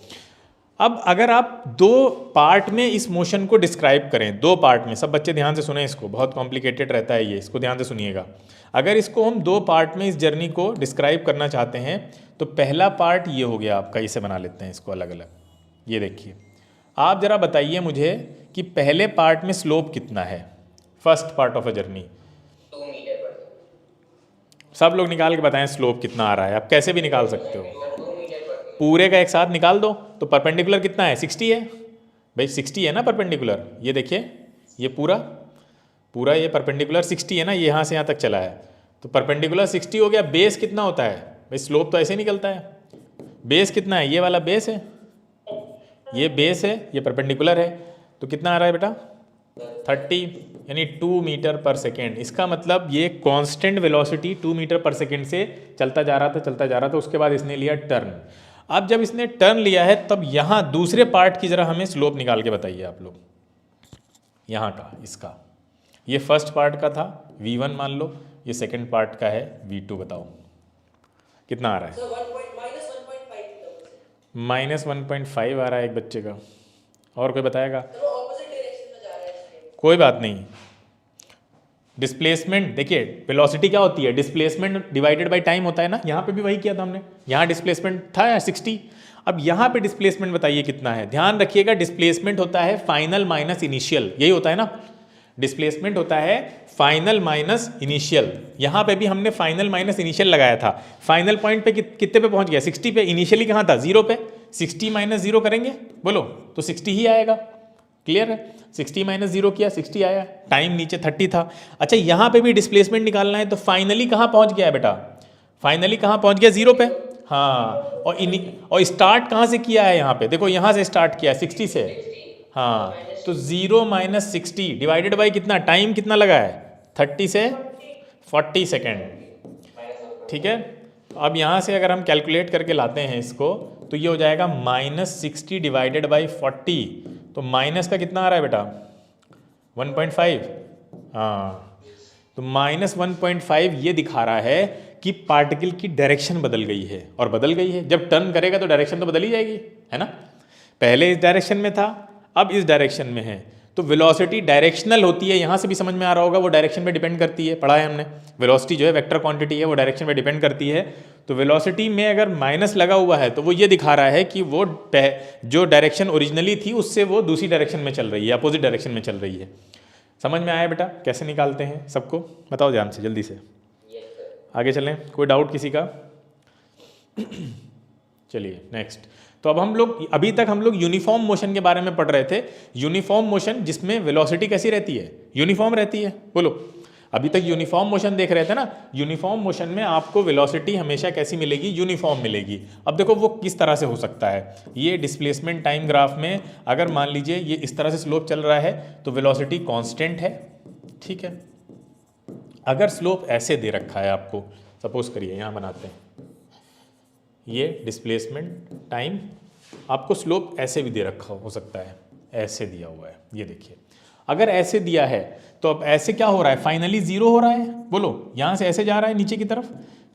अब अगर आप 2 पार्ट में इस मोशन को डिस्क्राइब करें, 2 पार्ट में, सब बच्चे ध्यान से सुने इसको, बहुत कॉम्प्लिकेटेड रहता है ये, इसको ध्यान से सुनिएगा। अगर इसको हम 2 पार्ट में इस जर्नी को डिस्क्राइब करना चाहते हैं, तो पहला पार्ट ये हो गया आपका, इसे बना लेते हैं इसको अलग अलग। ये देखिए, आप जरा बताइए मुझे कि पहले पार्ट में स्लोप कितना है, first part of a journey, 2 metre. सब लोग निकाल के बताएं स्लोप कितना आ रहा है। आप कैसे भी निकाल सकते हो, पूरे का एक साथ निकाल दो। तो परपेंडिकुलर कितना है, 60 है भाई, 60 है ना परपेंडिकुलर, ये देखिए ये पूरा ये परपेंडिकुलर 60 है ना, ये यहाँ से यहाँ तक चला है, तो परपेंडिकुलर 60 हो गया। बेस कितना होता है भाई, स्लोप तो ऐसे निकलता है। बेस कितना है, ये वाला बेस है, ये बेस है, ये परपेंडिकुलर है, तो कितना आ रहा है बेटा 30, यानी 2 मीटर पर सेकेंड। इसका मतलब ये कांस्टेंट वेलोसिटी 2 मीटर पर सेकेंड से चलता जा रहा था। उसके बाद इसने लिया टर्न। अब जब इसने टर्न लिया है तब यहाँ दूसरे पार्ट की जरा हमें स्लोप निकाल के बताइए आप लोग, यहाँ का, इसका। ये फर्स्ट पार्ट का था v1 मान लो, ये सेकंड पार्ट का है v2। बताओ कितना आ रहा है? -1.5 आ रहा है एक बच्चे का। और कोई बताएगा? कोई बात नहीं। डिस्प्लेसमेंट देखिए, वेलोसिटी क्या होती है, डिस्प्लेसमेंट डिवाइडेड बाय टाइम होता है ना। यहाँ पे भी वही किया था हमने, यहाँ डिस्प्लेसमेंट था 60। अब यहाँ पे डिस्प्लेसमेंट बताइए कितना है। ध्यान रखिएगा, डिस्प्लेसमेंट होता है फाइनल माइनस इनिशियल, यही होता है ना। डिस्प्लेसमेंट होता है फाइनल माइनस इनिशियल। यहाँ पे भी हमने फाइनल माइनस इनिशियल लगाया था। फाइनल पॉइंट पे कितने पे पहुँच गया, 60 पे। इनिशियली कहाँ था, 0 पे। 60 माइनस 0 करेंगे बोलो तो 60 ही आएगा। क्लियर है? 60 माइनस 0 किया, 60 आया। टाइम नीचे 30 था। अच्छा, यहाँ पे भी डिस्प्लेसमेंट निकालना है, तो फाइनली कहाँ पहुँच गया है बेटा, फाइनली कहाँ पहुँच गया, 0 पे। हाँ, और स्टार्ट कहाँ से किया है, यहाँ पे देखो, यहाँ से स्टार्ट किया है 60 से। हाँ, तो 0 माइनस 60 डिवाइडेड बाई कितना, टाइम कितना लगा है 30 से 40 सेकेंड। ठीक है, अब यहाँ से अगर हम कैलकुलेट करके लाते हैं इसको, तो ये हो जाएगा -60 डिवाइडेड बाई 40। तो माइनस का कितना आ रहा है बेटा, 1.5। हाँ, तो -1.5 ये दिखा रहा है कि पार्टिकल की डायरेक्शन बदल गई है। और बदल गई है, जब टर्न करेगा तो डायरेक्शन तो बदल ही जाएगी, है ना। पहले इस डायरेक्शन में था, अब इस डायरेक्शन में है। तो वेलोसिटी डायरेक्शनल होती है, यहाँ से भी समझ में आ रहा होगा, वो डायरेक्शन पे डिपेंड करती है, पढ़ा है हमने। वेलोसिटी जो है वेक्टर क्वांटिटी है, वो डायरेक्शन पे डिपेंड करती है। तो वेलोसिटी में अगर माइनस लगा हुआ है तो वो ये दिखा रहा है कि वो जो डायरेक्शन ओरिजिनली थी उससे वो दूसरी डायरेक्शन में चल रही है, अपोजिट डायरेक्शन में चल रही है। समझ में आया बेटा कैसे निकालते हैं? सबको बताओ ध्यान से, जल्दी से आगे चलें। कोई डाउट किसी का? चलिए नेक्स्ट। तो अब हम लोग, अभी तक हम लोग यूनिफॉर्म मोशन के बारे में पढ़ रहे थे। यूनिफॉर्म मोशन जिसमें वेलोसिटी कैसी रहती है, यूनिफॉर्म रहती है। बोलो, अभी तक यूनिफॉर्म मोशन देख रहे थे ना। यूनिफॉर्म मोशन में आपको वेलोसिटी हमेशा कैसी मिलेगी, यूनिफॉर्म मिलेगी। अब देखो वो किस तरह से हो सकता है। ये डिस्प्लेसमेंट टाइम ग्राफ में अगर मान लीजिए ये इस तरह से स्लोप चल रहा है तो वेलोसिटी कांस्टेंट है, ठीक है। अगर स्लोप ऐसे दे रखा है आपको, सपोज करिए यहाँ बनाते हैं, ये डिस्प्लेसमेंट टाइम, आपको स्लोप ऐसे भी दे रखा हो सकता है, ऐसे दिया हुआ है, ये देखिए। अगर ऐसे दिया है तो अब ऐसे क्या हो रहा है, फाइनली 0 हो रहा है। बोलो, यहाँ से ऐसे जा रहा है नीचे की तरफ,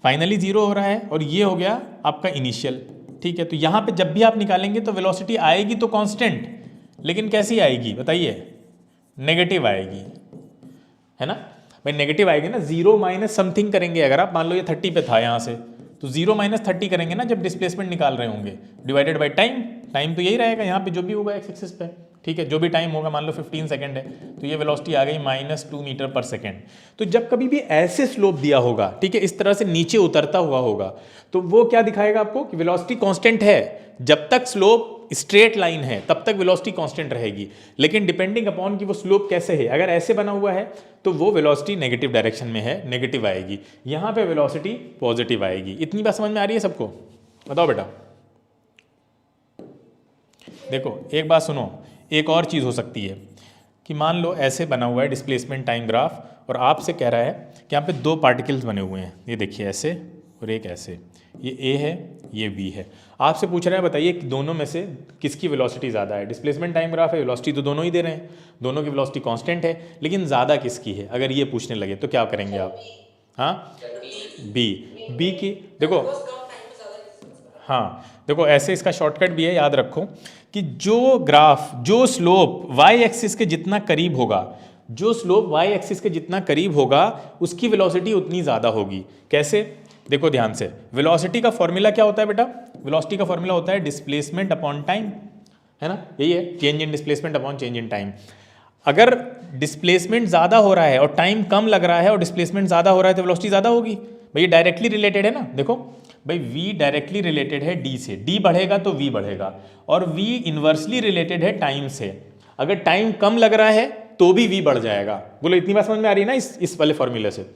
फाइनली 0 हो रहा है, और ये हो गया आपका इनिशियल, ठीक है। तो यहाँ पे जब भी आप निकालेंगे तो वेलोसिटी आएगी तो कांस्टेंट, लेकिन कैसी आएगी बताइए, नेगेटिव आएगी, है ना भाई, नेगेटिव आएगी ना। 0 माइनस समथिंग करेंगे, अगर आप मान लो ये 30 पे था यहाँ से, तो 0 माइनस 30 करेंगे ना जब डिस्प्लेसमेंट निकाल रहे होंगे, डिवाइडेड बाय टाइम। टाइम तो यही रहेगा यहाँ पे जो भी होगा एक्स एक्सिस पे, ठीक है। जो भी टाइम होगा, मान लो 15 सेकंड है, तो ये वेलोसिटी आ गई -2 मीटर पर सेकंड। तो जब कभी भी ऐसे स्लोप दिया होगा, ठीक है, इस तरह से नीचे उतरता हुआ होगा, तो वो क्या दिखाएगा आपको कि वेलोसिटी कांस्टेंट है। जब तक स्लोप स्ट्रेट लाइन है तब तक वेलोसिटी कांस्टेंट रहेगी, लेकिन डिपेंडिंग अपॉन कि वो स्लोप कैसे है, अगर ऐसे बना हुआ है तो वो वेलोसिटी नेगेटिव डायरेक्शन में है, नेगेटिव आएगी। यहाँ पे वेलोसिटी पॉजिटिव आएगी। इतनी बात समझ में आ रही है सबको? बताओ बेटा। देखो एक बात सुनो, एक और चीज़ हो सकती है कि मान लो ऐसे बना हुआ है डिस्प्लेसमेंट टाइम ग्राफ, और आपसे कह रहा है कि यहाँ पे 2 पार्टिकल्स बने हुए हैं, ये देखिए ऐसे और एक ऐसे, ये ए है ये बी है। आपसे पूछ रहा है बताइए कि दोनों में से किसकी वेलोसिटी ज़्यादा है। डिस्प्लेसमेंट टाइम ग्राफ है, वेलोसिटी तो दोनों ही दे रहे हैं, दोनों की वेलोसिटी कांस्टेंट है, लेकिन ज़्यादा किसकी है अगर ये पूछने लगे तो क्या करेंगे आप? हाँ, बी की। देखो, हाँ देखो, ऐसे इसका शॉर्टकट भी है, याद रखो कि जो ग्राफ, जो स्लोप वाई एक्सिस के जितना करीब होगा, जो स्लोप वाई एक्सिस के जितना करीब होगा उसकी वेलोसिटी उतनी ज़्यादा होगी। कैसे? देखो ध्यान से, वेलोसिटी का फॉर्मूला क्या होता है बेटा? वेलोसिटी का फॉर्मूला होता है डिस्प्लेसमेंट अपॉन टाइम, है ना, यही है, change in displacement upon change in time. अगर डिस्प्लेसमेंट ज़्यादा हो रहा है और टाइम कम लग रहा है और डिस्प्लेसमेंट ज़्यादा हो रहा है तो वेलोसिटी ज़्यादा होगी। भाई डायरेक्टली रिलेटेड है ना। देखो भाई, v डायरेक्टली रिलेटेड है d से, d बढ़ेगा तो v बढ़ेगा, और v इन्वर्सली रिलेटेड है टाइम से। अगर टाइम कम लग रहा है तो भी v बढ़ जाएगा। बोलो, इतनी बात समझ में आ रही है ना इस वाले फॉर्मूले से?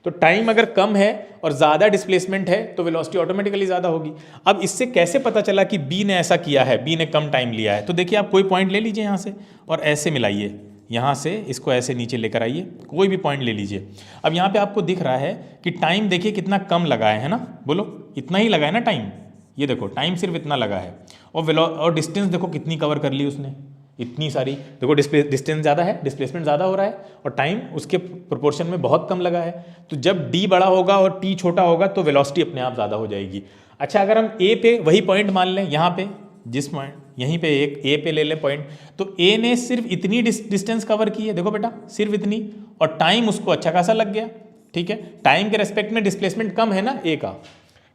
तो टाइम अगर कम है और ज़्यादा डिस्प्लेसमेंट है तो वेलोसिटी ऑटोमेटिकली ज़्यादा होगी। अब इससे कैसे पता चला कि बी ने ऐसा किया है, बी ने कम टाइम लिया है? तो देखिए आप कोई पॉइंट ले लीजिए यहाँ से और ऐसे मिलाइए, यहाँ से इसको ऐसे नीचे लेकर आइए, कोई भी पॉइंट ले लीजिए। अब यहाँ पे आपको दिख रहा है कि टाइम देखिए कितना कम लगा है ना, बोलो इतना ही लगा है ना टाइम, ये देखो टाइम सिर्फ इतना लगा है। और डिस्टेंस देखो कितनी कवर कर ली उसने, इतनी सारी। देखो डिस्टेंस ज़्यादा है, डिस्प्लेसमेंट ज़्यादा हो रहा है और टाइम उसके प्रोपोर्शन में बहुत कम लगा है। तो जब डी बड़ा होगा और टी छोटा होगा तो वेलोसिटी अपने आप ज़्यादा हो जाएगी। अच्छा, अगर हम ए पे वही पॉइंट मान लें, यहाँ पे जिस पॉइंट यहीं पे एक ए पे ले लें पॉइंट, तो ए ने सिर्फ इतनी डिस्टेंस कवर की है, देखो बेटा सिर्फ इतनी, और टाइम उसको अच्छा खासा लग गया। ठीक है, टाइम के रेस्पेक्ट में डिस्प्लेसमेंट कम है ना ए का,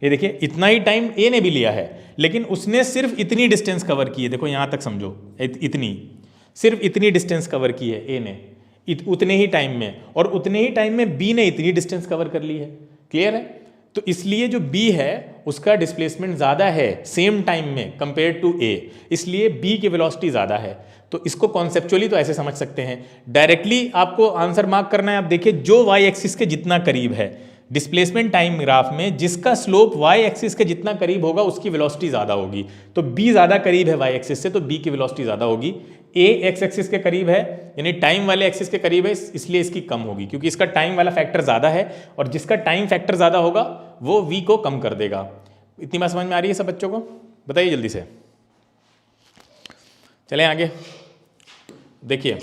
ये देखिए इतना ही टाइम ए ने भी लिया है, लेकिन उसने सिर्फ इतनी डिस्टेंस कवर की है। देखो यहाँ तक समझो, इतनी, सिर्फ इतनी डिस्टेंस कवर की है ए ने उतने ही टाइम में, और उतने ही टाइम में बी ने इतनी डिस्टेंस कवर कर ली है। क्लियर है? तो इसलिए जो बी है उसका डिस्प्लेसमेंट ज़्यादा है सेम टाइम में कंपेयर टू ए, इसलिए बी की वेलोसिटी ज़्यादा है। तो इसको कॉन्सेप्चुअली तो ऐसे समझ सकते हैं। डायरेक्टली आपको आंसर मार्क करना है, आप देखिए जो वाई एक्सिस के जितना करीब है डिस्प्लेसमेंट टाइम ग्राफ में, जिसका स्लोप वाई एक्सिस के जितना करीब होगा उसकी वेलोसिटी ज़्यादा होगी। तो बी ज़्यादा करीब है वाई एक्सिस से, तो बी की वेलोसिटी ज़्यादा होगी। ए एक्स एक्सिस के करीब है, यानी टाइम वाले एक्सिस के करीब है, इसलिए इसकी कम होगी, क्योंकि इसका टाइम वाला फैक्टर ज़्यादा है, और जिसका टाइम फैक्टर ज़्यादा होगा वो वी को कम कर देगा। इतनी बात समझ में आ रही है सब बच्चों को? बताइए जल्दी से, चलें आगे। देखिए,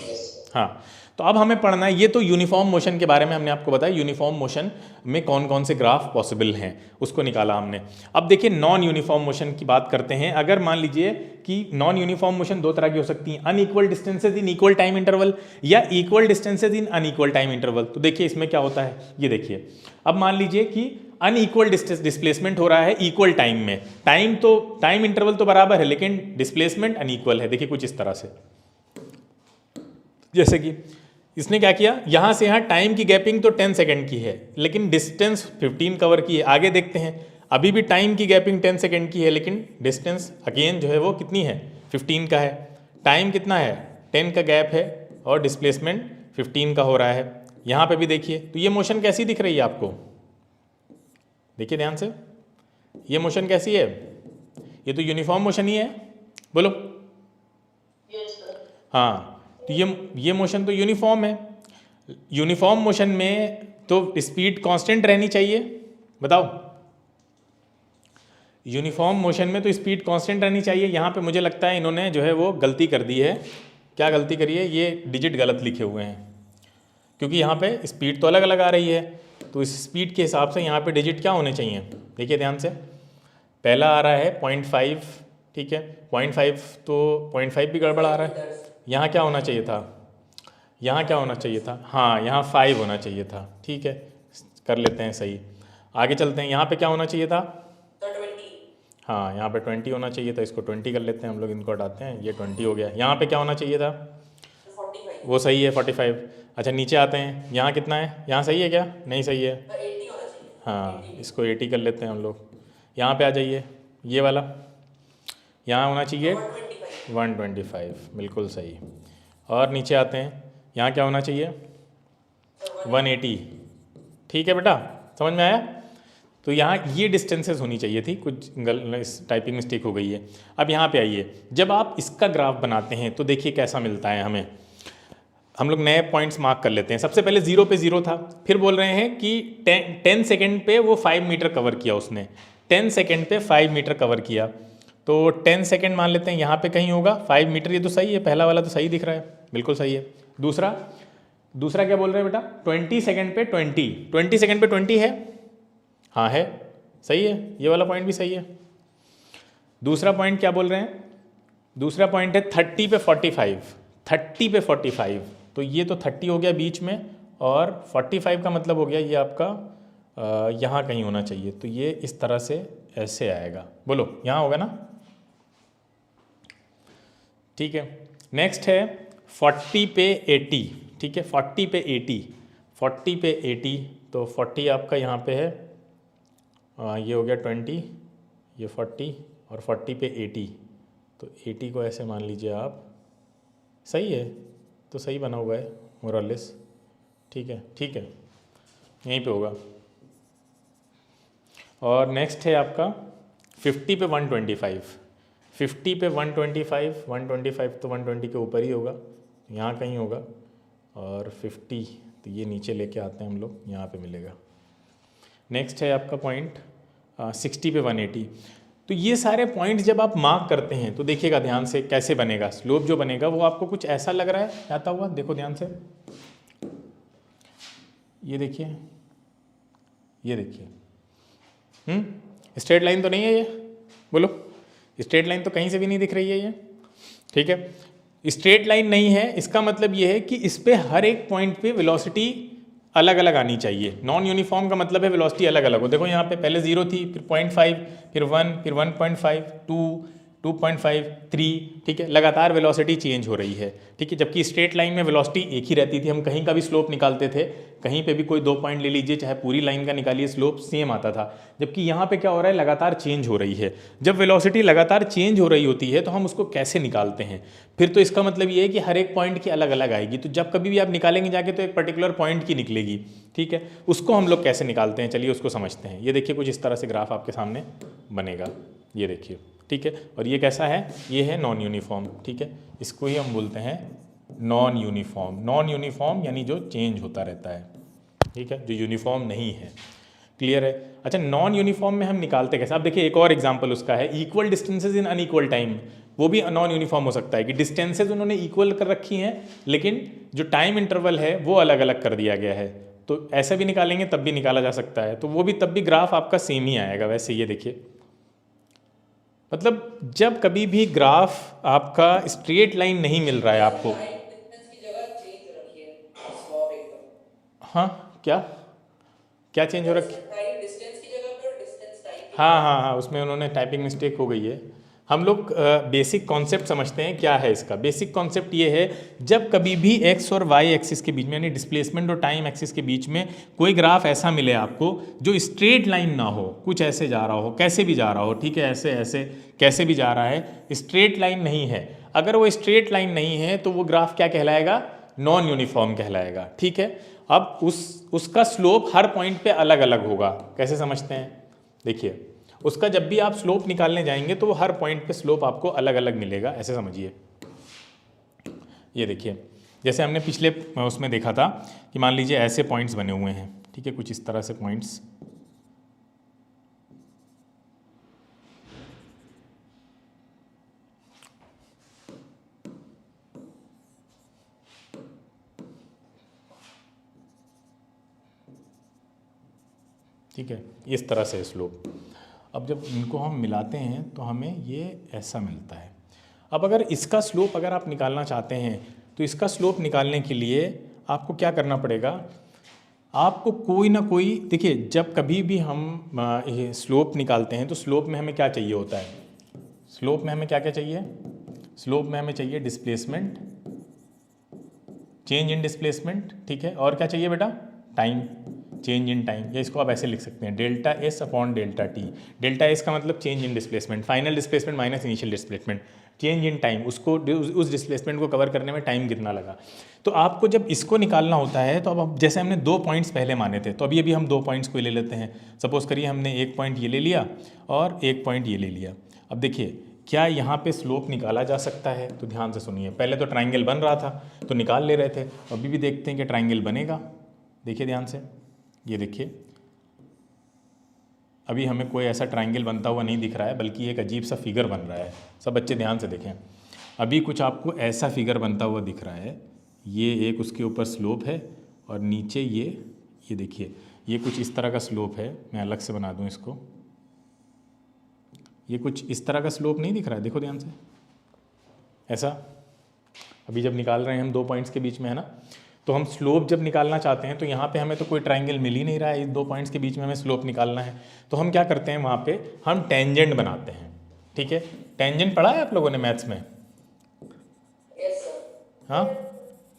हाँ, तो अब हमें पढ़ना है, ये तो यूनिफॉर्म मोशन के बारे में हमने आपको बताया, यूनिफॉर्म मोशन में कौन कौन से ग्राफ पॉसिबल हैं उसको निकाला हमने। अब देखिए नॉन यूनिफॉर्म मोशन की बात करते हैं। अगर मान लीजिए कि नॉन यूनिफॉर्म मोशन दो तरह की हो सकती हैं, unequal distances in equal time interval या equal distances in unequal time interval. तो देखिए इसमें क्या होता है, ये देखिए, अब मान लीजिए कि अनइक्वल डिस्प्लेसमेंट हो रहा है इक्वल टाइम में, टाइम इंटरवल तो बराबर है लेकिन डिस्प्लेसमेंट अनइक्वल है। देखिए कुछ इस तरह से, जैसे कि इसने क्या किया, यहाँ से यहाँ टाइम की गैपिंग तो 10 सेकंड की है लेकिन डिस्टेंस 15 कवर की है। आगे देखते हैं, अभी भी टाइम की गैपिंग 10 सेकंड की है लेकिन डिस्टेंस अगेन जो है वो कितनी है, 15 का है। टाइम कितना है, 10 का गैप है और डिस्प्लेसमेंट 15 का हो रहा है। यहाँ पे भी देखिए, तो ये मोशन कैसी दिख रही है आपको? देखिए ध्यान से, ये मोशन कैसी है? ये तो यूनिफॉर्म मोशन ही है, बोलो। हाँ, तो ये मोशन तो यूनिफॉर्म है। यूनिफॉर्म मोशन में तो स्पीड कांस्टेंट रहनी चाहिए, बताओ। यूनिफॉर्म मोशन में तो स्पीड कांस्टेंट रहनी चाहिए। यहाँ पे मुझे लगता है इन्होंने जो है वो गलती कर दी है। क्या गलती करी है? ये डिजिट गलत लिखे हुए हैं, क्योंकि यहाँ पे स्पीड तो अलग अलग आ रही है, तो इस स्पीड के हिसाब से यहाँ पे डिजिट क्या होने चाहिए? देखिए ध्यान से, पहला आ रहा है 0.5, ठीक है, 0.5 तो 0.5 भी गड़बड़ आ रहा है। यहाँ क्या होना चाहिए था? यहाँ क्या होना चाहिए था? हाँ, यहाँ 5 होना चाहिए था। ठीक है, कर लेते हैं सही। आगे चलते हैं, यहाँ पे क्या होना चाहिए था? 20। हाँ, यहाँ पे 20 होना चाहिए था, इसको 20 कर लेते हैं हम लोग, इनको हटाते हैं, ये 20 हो गया। यहाँ पे क्या होना चाहिए था? 45। वो सही है, 45। अच्छा नीचे आते हैं, यहाँ कितना है? यहाँ सही है क्या? नहीं सही है, 80 होना चाहिए। हाँ, इसको 80 कर लेते हैं हम लोग। यहाँ पे आ जाइए, ये वाला यहाँ होना चाहिए 125, बिल्कुल सही। और नीचे आते हैं, यहाँ क्या होना चाहिए? 180। ठीक है बेटा, समझ में आया? तो यहाँ ये डिस्टेंसेस होनी चाहिए थी, कुछ टाइपिंग मिस्टेक हो गई है। अब यहाँ पे आइए, जब आप इसका ग्राफ बनाते हैं तो देखिए कैसा मिलता है हमें। हम लोग नए पॉइंट्स मार्क कर लेते हैं। सबसे पहले 0 पे 0 था, फिर बोल रहे हैं कि 10 सेकेंड पे वो 5 मीटर कवर किया उसने, 10 सेकेंड पे 5 मीटर कवर किया, तो 10 सेकेंड मान लेते हैं यहाँ पे कहीं होगा 5 मीटर। ये तो सही है, पहला वाला तो सही दिख रहा है, बिल्कुल सही है। दूसरा क्या बोल रहे हैं बेटा? 20 सेकेंड पे 20 सेकेंड पे 20 है, हाँ है, सही है, ये वाला पॉइंट भी सही है। दूसरा पॉइंट क्या बोल रहे हैं? दूसरा पॉइंट है 30 पे 45, 30 पे 45, तो ये तो 30 हो गया बीच में, और 45 का मतलब हो गया ये आपका यहाँ कहीं होना चाहिए, तो ये इस तरह से ऐसे आएगा, बोलो यहाँ होगा ना? ठीक है, नेक्स्ट है 40 पे 80, ठीक है, 40 पे 80, तो 40 आपका यहाँ पे है, ये हो गया 20, ये 40 और 40 पे 80, तो 80 को ऐसे मान लीजिए आप, सही है, तो सही बना हुआ है मोरलेस, ठीक है, यहीं पे होगा। और नेक्स्ट है आपका 50 पे 125, 50 पे 125, 125 तो 120 के ऊपर ही होगा, यहाँ कहीं होगा। और 50 तो ये नीचे लेके आते हैं हम लोग, यहाँ पे मिलेगा। नेक्स्ट है आपका पॉइंट 60 पे 180। तो ये सारे पॉइंट जब आप मार्क करते हैं तो देखिएगा ध्यान से कैसे बनेगा स्लोप। जो बनेगा वो आपको कुछ ऐसा लग रहा है आता हुआ, देखो ध्यान से, ये देखिए, ये देखिए, स्ट्रेट लाइन तो नहीं है ये, बोलो, स्ट्रेट लाइन तो कहीं से भी नहीं दिख रही है ये, ठीक है। स्ट्रेट लाइन नहीं है, इसका मतलब ये है कि इस पे हर एक पॉइंट पे वेलोसिटी अलग अलग आनी चाहिए। नॉन यूनिफॉर्म का मतलब है वेलोसिटी अलग अलग हो। देखो यहाँ पे पहले 0 थी, फिर 0.5, फिर 1, फिर 1.5, 2, 2.5, 3, ठीक है, लगातार वेलोसिटी चेंज हो रही है, ठीक है। जबकि स्ट्रेट लाइन में वेलोसिटी एक ही रहती थी, हम कहीं का भी स्लोप निकालते थे, कहीं पे भी कोई 2 पॉइंट ले लीजिए, चाहे पूरी लाइन का निकालिए, स्लोप सेम आता था। जबकि यहाँ पे क्या हो रहा है, लगातार चेंज हो रही है। जब वेलोसिटी लगातार चेंज हो रही होती है तो हम उसको कैसे निकालते हैं, फिर तो इसका मतलब ये है कि हर एक पॉइंट की अलग अलग आएगी। तो जब कभी भी आप निकालेंगे जाके तो एक पर्टिकुलर पॉइंट की निकलेगी, ठीक है। उसको हम लोग कैसे निकालते हैं, चलिए उसको समझते हैं। ये देखिए कुछ इस तरह से ग्राफ आपके सामने बनेगा, ये देखिए, ठीक है। और ये कैसा है, ये है नॉन यूनिफॉर्म, ठीक है। इसको ही हम बोलते हैं नॉन यूनिफॉर्म। नॉन यूनिफॉर्म यानी जो चेंज होता रहता है, ठीक है, जो यूनिफॉर्म नहीं है। क्लियर है। अच्छा, नॉन यूनिफॉर्म में हम निकालते कैसे, आप देखिए एक और एग्जांपल उसका है, equal distances in unequal time. वो भी नॉन यूनिफॉर्म हो सकता है कि डिस्टेंसेज उन्होंने इक्वल कर रखी हैं लेकिन जो टाइम इंटरवल है वो अलग अलग कर दिया गया है। तो ऐसा भी निकालेंगे तब भी निकाला जा सकता है, तो वो भी तब भी ग्राफ आपका सेम ही आएगा। वैसे ये देखिए, मतलब जब कभी भी ग्राफ आपका स्ट्रेट लाइन नहीं मिल रहा है आपको, हाँ क्या क्या चेंज हो रखी, हाँ हाँ हाँ, उसमें उन्होंने टाइपिंग मिस्टेक हो गई है। हम लोग बेसिक कॉन्सेप्ट समझते हैं क्या है इसका। बेसिक कॉन्सेप्ट ये है, जब कभी भी एक्स और वाई एक्सिस के बीच में, यानी डिस्प्लेसमेंट और टाइम एक्सिस के बीच में कोई ग्राफ ऐसा मिले आपको जो स्ट्रेट लाइन ना हो, कुछ ऐसे जा रहा हो, कैसे भी जा रहा हो, ठीक है, ऐसे ऐसे कैसे भी जा रहा है, स्ट्रेट लाइन नहीं है। अगर वो स्ट्रेट लाइन नहीं है तो वो ग्राफ क्या कहलाएगा, नॉन यूनिफॉर्म कहलाएगा, ठीक है। अब उसका स्लोप हर पॉइंट पे अलग अलग होगा। कैसे समझते हैं, देखिए, उसका जब भी आप स्लोप निकालने जाएंगे तो वो हर पॉइंट पे स्लोप आपको अलग अलग मिलेगा, ऐसे समझिए। ये देखिए, जैसे हमने पिछले उसमें देखा था कि मान लीजिए ऐसे पॉइंट्स बने हुए हैं, ठीक है, कुछ इस तरह से पॉइंट्स, ठीक है, इस तरह से स्लोप। अब जब इनको हम मिलाते हैं तो हमें ये ऐसा मिलता है। अब अगर इसका स्लोप अगर आप निकालना चाहते हैं तो इसका स्लोप निकालने के लिए आपको क्या करना पड़ेगा, आपको कोई ना कोई, देखिए जब कभी भी हम स्लोप निकालते हैं तो स्लोप में हमें क्या चाहिए होता है, स्लोप में हमें क्या क्या चाहिए, स्लोप में हमें चाहिए डिस्प्लेसमेंट, चेंज इन डिस्प्लेसमेंट, ठीक है, और क्या चाहिए बेटा, टाइम, चेंज इन टाइम, या इसको आप ऐसे लिख सकते हैं delta S upon delta T. Delta S का मतलब change in displacement, final displacement minus initial displacement, change in time, उसको उस डिस्प्लेसमेंट को कवर करने में टाइम कितना लगा। तो आपको जब इसको निकालना होता है तो अब जैसे हमने 2 पॉइंट्स पहले माने थे, तो अभी हम 2 पॉइंट्स को ले लेते हैं। सपोज करिए हमने एक पॉइंट ये ले लिया और एक पॉइंट ये ले लिया। अब देखिए, क्या यहाँ पे स्लोप निकाला जा सकता है, तो ध्यान से सुनिए। पहले तो ट्राइंगल बन रहा था तो निकाल ले रहे थे, अभी भी देखते हैं कि ट्राइंगल बनेगा। देखिए ध्यान से, ये देखिए, अभी हमें कोई ऐसा ट्राइंगल बनता हुआ नहीं दिख रहा है, बल्कि एक अजीब सा फिगर बन रहा है। सब बच्चे ध्यान से देखें, अभी कुछ आपको ऐसा फिगर बनता हुआ दिख रहा है। ये एक उसके ऊपर स्लोप है और नीचे ये देखिए, ये कुछ इस तरह का स्लोप है। मैं अलग से बना दूं इसको, ये कुछ इस तरह का स्लोप नहीं दिख रहा है, देखो ध्यान से, ऐसा। अभी जब निकाल रहे हैं हम 2 पॉइंट्स के बीच में, है ना, तो हम स्लोप जब निकालना चाहते हैं तो यहाँ पे हमें तो कोई ट्राइंगल मिल ही नहीं रहा है, इन 2 पॉइंट्स के बीच में हमें स्लोप निकालना है। तो हम क्या करते हैं, वहाँ पे हम टेंजेंट बनाते हैं, ठीक है। टेंजेंट पढ़ा है आप लोगों ने मैथ्स में? हाँ,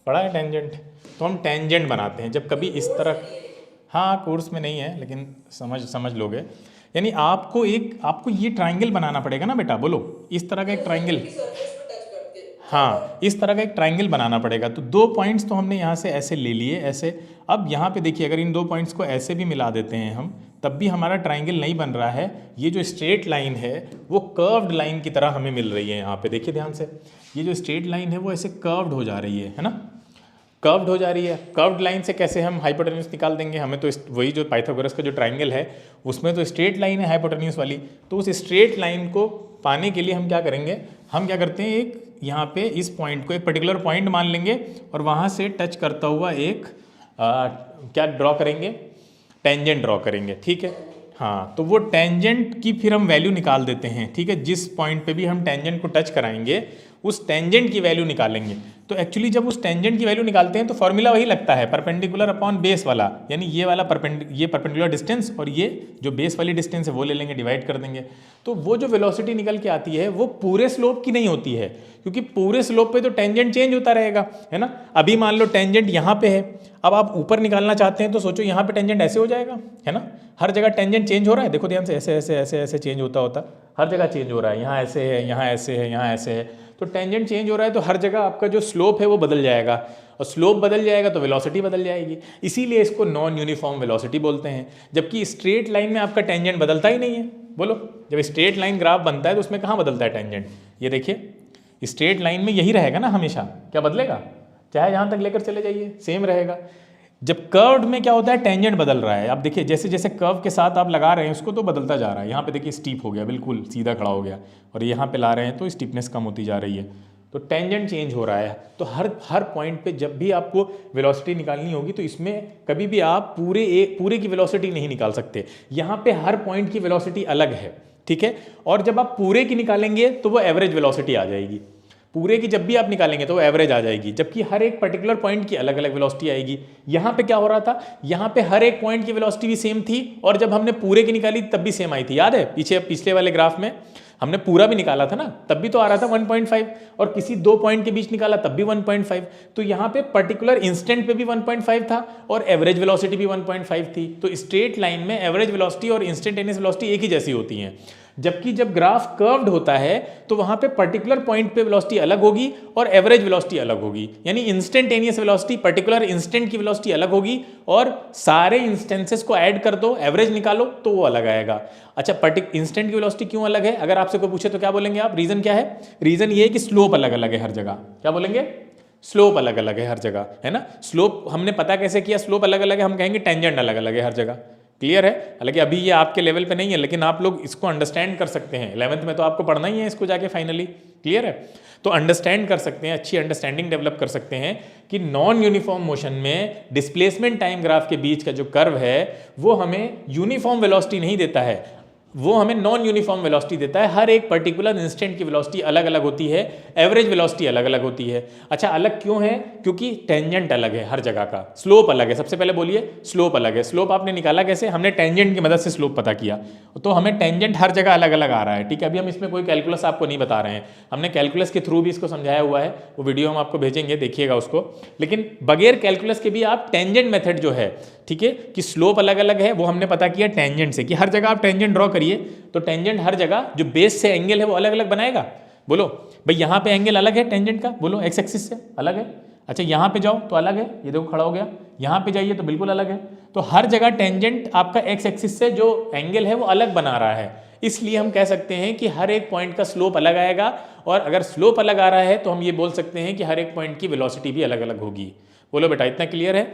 पढ़ा है टेंजेंट। तो हम टेंजेंट बनाते हैं जब कभी इस तरह, हाँ कोर्स में नहीं है लेकिन समझ लोगे। यानी आपको ये ट्राइंगल बनाना पड़ेगा ना बेटा, बोलो, इस तरह का एक ट्राइंगल। हाँ, इस तरह का एक ट्राइंगल बनाना पड़ेगा। तो 2 पॉइंट्स तो हमने यहाँ से ऐसे ले लिए ऐसे। अब यहाँ पे देखिए, अगर इन 2 पॉइंट्स को ऐसे भी मिला देते हैं हम, तब भी हमारा ट्राइंगल नहीं बन रहा है। ये जो स्ट्रेट लाइन है वो कर्व्ड लाइन की तरह हमें मिल रही है। यहाँ पे देखिए ध्यान से, ये जो स्ट्रेट लाइन है वो ऐसे कर्व्ड हो जा रही है ना, कर्व्ड हो जा रही है। कर्व्ड लाइन से कैसे हम हाइपोटेन्यूज निकाल देंगे? हमें तो वही जो पाइथागोरस का जो ट्राइंगल है उसमें तो स्ट्रेट लाइन है हाइपोटेन्यूज वाली। तो उस स्ट्रेट लाइन को पाने के लिए हम क्या करेंगे, हम क्या करते हैं, एक यहाँ पे इस पॉइंट को एक पर्टिकुलर पॉइंट मान लेंगे और वहाँ से टच करता हुआ एक क्या ड्रॉ करेंगे, टेंजेंट ड्रॉ करेंगे। ठीक है, हाँ, तो वो टेंजेंट की फिर हम वैल्यू निकाल देते हैं। ठीक है, जिस पॉइंट पे भी हम टेंजेंट को टच कराएंगे उस टेंजेंट की वैल्यू निकालेंगे। तो एक्चुअली जब उस टेंजेंट की वैल्यू निकालते हैं तो फॉर्मूला वही लगता है, परपेंडिकुलर अपॉन बेस वाला, यानी ये वाला ये परपेंडिकुलर डिस्टेंस और ये जो बेस वाली डिस्टेंस है वो ले लेंगे, डिवाइड कर देंगे। तो वो जो वेलोसिटी निकल के आती है वो पूरे स्लोप की नहीं होती है, क्योंकि पूरे स्लोप पे तो टेंजेंट चेंज होता रहेगा, है ना। अभी मान लो टेंजेंट यहाँ पे है, अब आप ऊपर निकालना चाहते हैं तो सोचो यहाँ पे टेंजेंट ऐसे हो जाएगा, है ना। हर जगह टेंजेंट चेंज हो रहा है, देखो ध्यान से, ऐसे ऐसे ऐसे ऐसे चेंज होता हर जगह चेंज हो रहा है। यहाँ ऐसे है, यहाँ ऐसे है, यहाँ ऐसे है, तो टेंजेंट चेंज हो रहा है तो हर जगह आपका जो स्लोप है वो बदल जाएगा, और स्लोप बदल जाएगा तो वेलोसिटी बदल जाएगी। इसीलिए इसको नॉन यूनिफॉर्म वेलोसिटी बोलते हैं। जबकि स्ट्रेट लाइन में आपका टेंजेंट बदलता ही नहीं है। बोलो, जब स्ट्रेट लाइन ग्राफ बनता है तो उसमें कहाँ बदलता है टेंजेंट? ये देखिए, स्ट्रेट लाइन में यही रहेगा ना हमेशा, क्या बदलेगा? चाहे जहाँ तक लेकर चले जाइए सेम रहेगा। जब कर्व्ड में क्या होता है, टेंजेंट बदल रहा है। आप देखिए, जैसे जैसे कर्व के साथ आप लगा रहे हैं उसको तो बदलता जा रहा है। यहाँ पे देखिए स्टीप हो गया, बिल्कुल सीधा खड़ा हो गया, और यहाँ पे ला रहे हैं तो स्टीपनेस कम होती जा रही है, तो टेंजेंट चेंज हो रहा है। तो हर पॉइंट पे जब भी आपको वेलोसिटी निकालनी होगी तो इसमें कभी भी आप पूरे की वेलोसिटी नहीं निकाल सकते। यहाँ पे हर पॉइंट की वेलोसिटी अलग है, ठीक है। और जब आप पूरे की निकालेंगे तो वो एवरेज वेलोसिटी आ जाएगी। पूरे की जब भी आप निकालेंगे तो वो एवरेज आ जाएगी, जबकि हर एक पर्टिकुलर पॉइंट की अलग अलग वेलोसिटी आएगी। यहाँ पे क्या हो रहा था, यहाँ पे हर एक पॉइंट की वेलोसिटी भी सेम थी, और जब हमने पूरे की निकाली तब भी सेम आई थी। याद है, पिछले वाले ग्राफ में हमने पूरा भी निकाला था ना, तब भी तो आ रहा था 1.5, और किसी 2 पॉइंट के बीच निकाला तब भी 1.5। तो यहाँ पे पर्टिकुलर इंस्टेंट पे भी 1.5 था और एवरेज वेलोसिटी भी 1.5 थी। तो स्ट्रेट लाइन में एवरेज वेलोसिटी और इंस्टेंटेनियस वेलोसिटी एक ही जैसी होती हैं। जबकि जब ग्राफ कर्व्ड होता है तो वहां पे पर्टिकुलर पॉइंट पे वेलोसिटी अलग होगी और एवरेज वेलोसिटी अलग होगी, यानी इंस्टेंटेनियस वेलोसिटी पर्टिकुलर इंस्टेंट की वेलोसिटी अलग होगी, और सारे इंस्टेंसेस को ऐड कर दो, एवरेज निकालो तो वो अलग आएगा। अच्छा, इंस्टेंट की वेलोसिटी क्यों अलग है? अगर आपसे कोई पूछे तो क्या बोलेंगे आप? रीजन क्या है? रीजन ये है कि स्लोप अलग अलग है हर जगह। क्या बोलेंगे? स्लोप अलग अलग है हर जगह, है ना। स्लोप हमने पता कैसे किया स्लोप अलग अलग है? हम कहेंगे टेंजेंट अलग अलग है हर जगह। क्लियर है? हालांकि अभी ये आपके लेवल पे नहीं है, लेकिन आप लोग इसको अंडरस्टैंड कर सकते हैं। 11th में तो आपको पढ़ना ही है इसको जाके फाइनली। क्लियर है? तो अंडरस्टैंड कर सकते हैं, अच्छी अंडरस्टैंडिंग डेवलप कर सकते हैं कि नॉन यूनिफॉर्म मोशन में डिस्प्लेसमेंट टाइम ग्राफ के बीच का जो कर्व है वो हमें यूनिफॉर्म वेलोसिटी नहीं देता है, वो हमें नॉन यूनिफॉर्म वेलोसिटी देता है। हर एक पर्टिकुलर इंस्टेंट की वेलोसिटी अलग अलग होती है, एवरेज वेलोसिटी अलग अलग होती है। अच्छा, अलग क्यों है? क्योंकि टेंजेंट अलग है हर जगह का, स्लोप अलग है। सबसे पहले बोलिए, स्लोप अलग है। स्लोप आपने निकाला कैसे? हमने टेंजेंट की मदद से स्लोप पता किया, तो हमें टेंजेंट हर जगह अलग अलग आ रहा है। ठीक है, अभी हम इसमें कोई कैलकुलस आपको नहीं बता रहे हैं, हमने कैलकुलस के थ्रू भी इसको समझाया हुआ है, वो वीडियो हम आपको भेजेंगे, देखिएगा उसको। लेकिन बगैर कैलकुलस के भी आप टेंजेंट मेथड जो है, ठीक है, कि स्लोप अलग अलग है, वो हमने पता किया टेंजेंट से, कि हर जगह आप टेंजेंट ड्रॉ करिए तो टेंजेंट हर जगह जो बेस से एंगल है वो अलग अलग बनाएगा। बोलो भाई, यहाँ पे एंगल अलग है टेंजेंट का, बोलो एक्स एक्सिस से अलग है। अच्छा, यहाँ पे जाओ तो अलग है, ये देखो खड़ा हो गया। यहाँ पे जाइए तो बिल्कुल अलग है। तो हर जगह टेंजेंट आपका एक्स एक्सिस से जो एंगल है वो अलग बना रहा है, इसलिए हम कह सकते हैं कि हर एक पॉइंट का स्लोप अलग आएगा। और अगर स्लोप अलग आ रहा है तो हम ये बोल सकते हैं कि हर एक पॉइंट की वेलोसिटी भी अलग अलग होगी। बोलो बेटा, इतना क्लियर है?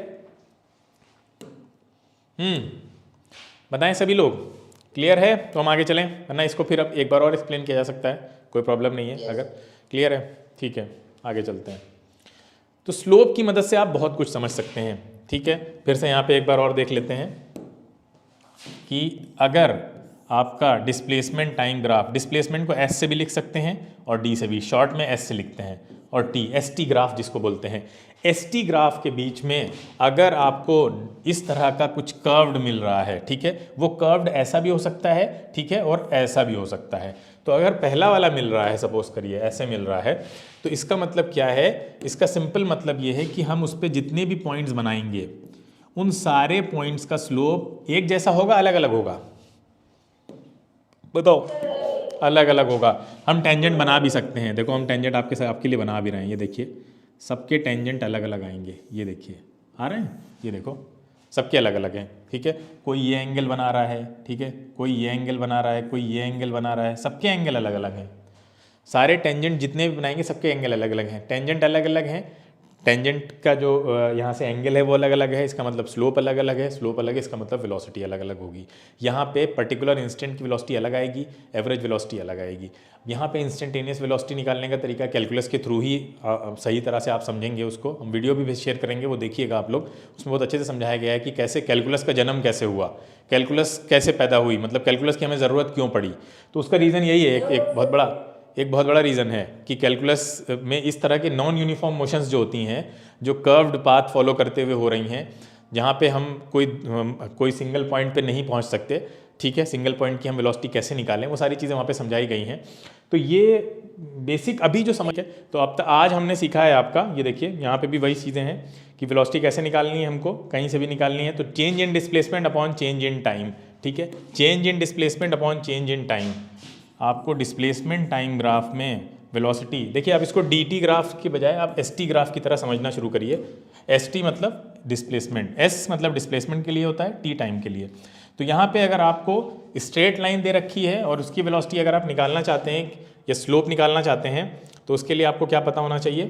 बताएं सभी लोग, क्लियर है? तो हम आगे चलें, वरना इसको फिर अब एक बार और एक्सप्लेन किया जा सकता है, कोई प्रॉब्लम नहीं है। अगर क्लियर है, ठीक है, आगे चलते हैं। तो स्लोप की मदद से आप बहुत कुछ समझ सकते हैं। ठीक है, फिर से यहाँ पे एक बार और देख लेते हैं कि अगर आपका डिस्प्लेसमेंट टाइम ग्राफ, डिस्प्लेसमेंट को एस से भी लिख सकते हैं और डी से भी, शॉर्ट में एस से लिखते हैं, और टी, एस टी ग्राफ जिसको बोलते हैं। एस टी ग्राफ के बीच में अगर आपको इस तरह का कुछ कर्व्ड मिल रहा है, ठीक है, वो कर्व्ड ऐसा भी हो सकता है, ठीक है, और ऐसा भी हो सकता है। तो अगर पहला वाला मिल रहा है, सपोज करिए ऐसे मिल रहा है, तो इसका मतलब क्या है? इसका सिंपल मतलब ये है कि हम उस पर जितने भी पॉइंट्स बनाएंगे उन सारे पॉइंट्स का स्लोप एक जैसा होगा, अलग अलग होगा? बताओ, अलग अलग होगा। हम टेंजेंट बना भी सकते हैं, देखो हम टेंजेंट आपके लिए बना भी रहे हैं, ये देखिए सबके टेंजेंट अलग अलग आएंगे, ये देखिए आ रहे हैं, ये देखो सबके अलग अलग हैं, ठीक है। कोई ये एंगल बना रहा है, ठीक है, कोई ये एंगल बना रहा है, कोई ये एंगल बना रहा है, सबके एंगल अलग अलग हैं। सारे टेंजेंट जितने भी बनाएंगे सबके एंगल अलग अलग हैं, टेंजेंट अलग अलग हैं। टेंजेंट का जो यहाँ से एंगल है वो अलग अलग है, इसका मतलब स्लोप अलग अलग है, स्लोप अलग है इसका मतलब वेलोसिटी अलग अलग होगी। यहाँ पे पर्टिकुलर इंस्टेंट की वेलोसिटी अलग आएगी, एवरेज वेलोसिटी अलग आएगी। यहाँ पे इंस्टेंटेनियस वेलोसिटी निकालने का तरीका कैलकुलस के थ्रू ही सही तरह से आप समझेंगे उसको, हम वीडियो भी शेयर करेंगे, वो देखिएगा आप लोग, उसमें बहुत अच्छे से समझाया गया है कि कैसे कैलकुलस का जन्म कैसे हुआ, कैलकुलस कैसे पैदा हुई, मतलब कैलकुलस की हमें ज़रूरत क्यों पड़ी। तो उसका रीज़न यही है, एक बहुत बड़ा रीज़न है कि कैलकुलस में इस तरह के नॉन यूनिफॉर्म मोशंस जो होती हैं, जो कर्व्ड पाथ फॉलो करते हुए हो रही हैं, जहाँ पे हम कोई सिंगल पॉइंट पे नहीं पहुँच सकते, ठीक है, सिंगल पॉइंट की हम वेलोसिटी कैसे निकालें, वो सारी चीज़ें वहाँ पे समझाई गई हैं। तो ये बेसिक अभी जो समझ है, तो अब तक आज हमने सीखा है आपका, ये देखिए यहाँ पे भी वही चीज़ें हैं कि वेलोसिटी कैसे निकालनी है, हमको कहीं से भी निकालनी है। तो change in displacement upon change in time, ठीक है, change in displacement upon change in time. आपको डिस्प्लेसमेंट टाइम ग्राफ में वेलोसिटी, देखिए आप इसको dt ग्राफ के बजाय आप st ग्राफ की तरह समझना शुरू करिए। st मतलब डिस्प्लेसमेंट, s मतलब डिस्प्लेसमेंट के लिए होता है, t टाइम के लिए। तो यहाँ पे अगर आपको स्ट्रेट लाइन दे रखी है और उसकी वेलोसिटी अगर आप निकालना चाहते हैं या स्लोप निकालना चाहते हैं, तो उसके लिए आपको क्या पता होना चाहिए,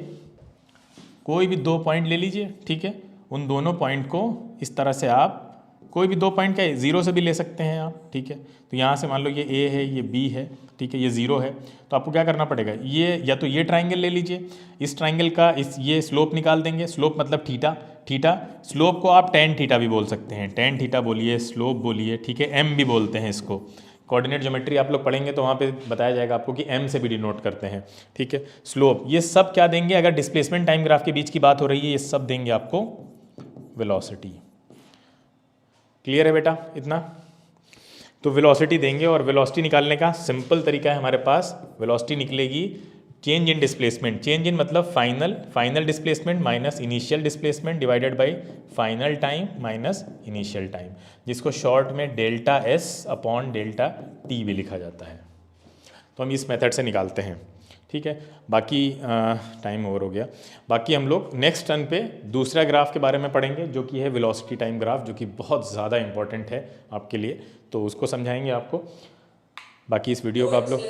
कोई भी 2 पॉइंट ले लीजिए, ठीक है, उन दोनों पॉइंट को इस तरह से आप कोई भी 2 पॉइंट का 0 से भी ले सकते हैं आप, ठीक है। तो यहाँ से मान लो ये A है, ये B है, ठीक है, ये 0 है, तो आपको क्या करना पड़ेगा, ये या तो ये ट्राइंगल ले लीजिए, इस ट्राइंगल का ये स्लोप निकाल देंगे, स्लोप मतलब थीटा, थीटा स्लोप को आप tan थीटा भी बोल सकते हैं, tan थीटा बोलिए, स्लोप बोलिए, ठीक है, m भी बोलते हैं इसको। कोऑर्डिनेट ज्योमेट्री आप लोग पढ़ेंगे तो वहाँ पे बताया जाएगा आपको कि m से भी डिनोट करते हैं, ठीक है। स्लोप ये सब क्या देंगे, अगर डिस्प्लेसमेंट टाइम ग्राफ के बीच की बात हो रही है, ये सब देंगे आपको वेलोसिटी। क्लियर है बेटा इतना? तो वेलोसिटी देंगे और वेलोसिटी निकालने का सिंपल तरीका है हमारे पास, वेलोसिटी निकलेगी change in displacement, change in मतलब final displacement minus initial displacement divided by final time minus initial time, जिसको शॉर्ट में delta S upon delta T भी लिखा जाता है। तो हम इस मेथड से निकालते हैं, ठीक है। बाकी टाइम ओवर हो गया, बाकी हम लोग नेक्स्ट टर्न पे दूसरा ग्राफ के बारे में पढ़ेंगे जो कि है वेलोसिटी टाइम ग्राफ, जो कि बहुत ज़्यादा इंपॉर्टेंट है आपके लिए, तो उसको समझाएंगे आपको। बाकी इस वीडियो का आप लोग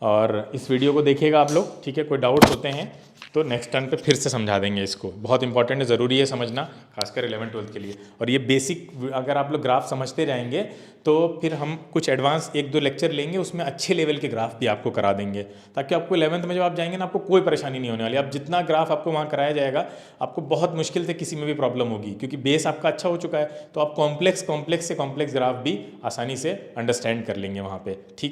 और इस वीडियो को देखिएगा आप लोग, ठीक है। कोई डाउट्स होते हैं तो नेक्स्ट टर्न पे फिर से समझा देंगे इसको, बहुत इंपॉर्टेंट है, ज़रूरी है समझना, खासकर 11th-12th के लिए। और ये बेसिक अगर आप लोग ग्राफ समझते जाएंगे तो फिर हम कुछ एडवांस 1-2 लेक्चर लेंगे, उसमें अच्छे लेवल के ग्राफ भी आपको करा देंगे, ताकि आपको 11th में जब आप जाएंगे ना, आपको कोई परेशानी नहीं होने वाली। आप जितना ग्राफ आपको वहाँ कराया जाएगा, आपको बहुत मुश्किल से किसी में भी प्रॉब्लम होगी, क्योंकि बेस आपका अच्छा हो चुका है, तो आप कॉम्प्लेक्स से कॉम्प्लेक्स ग्राफ भी आसानी से अंडरस्टैंड कर लेंगे वहाँ पर, ठीक।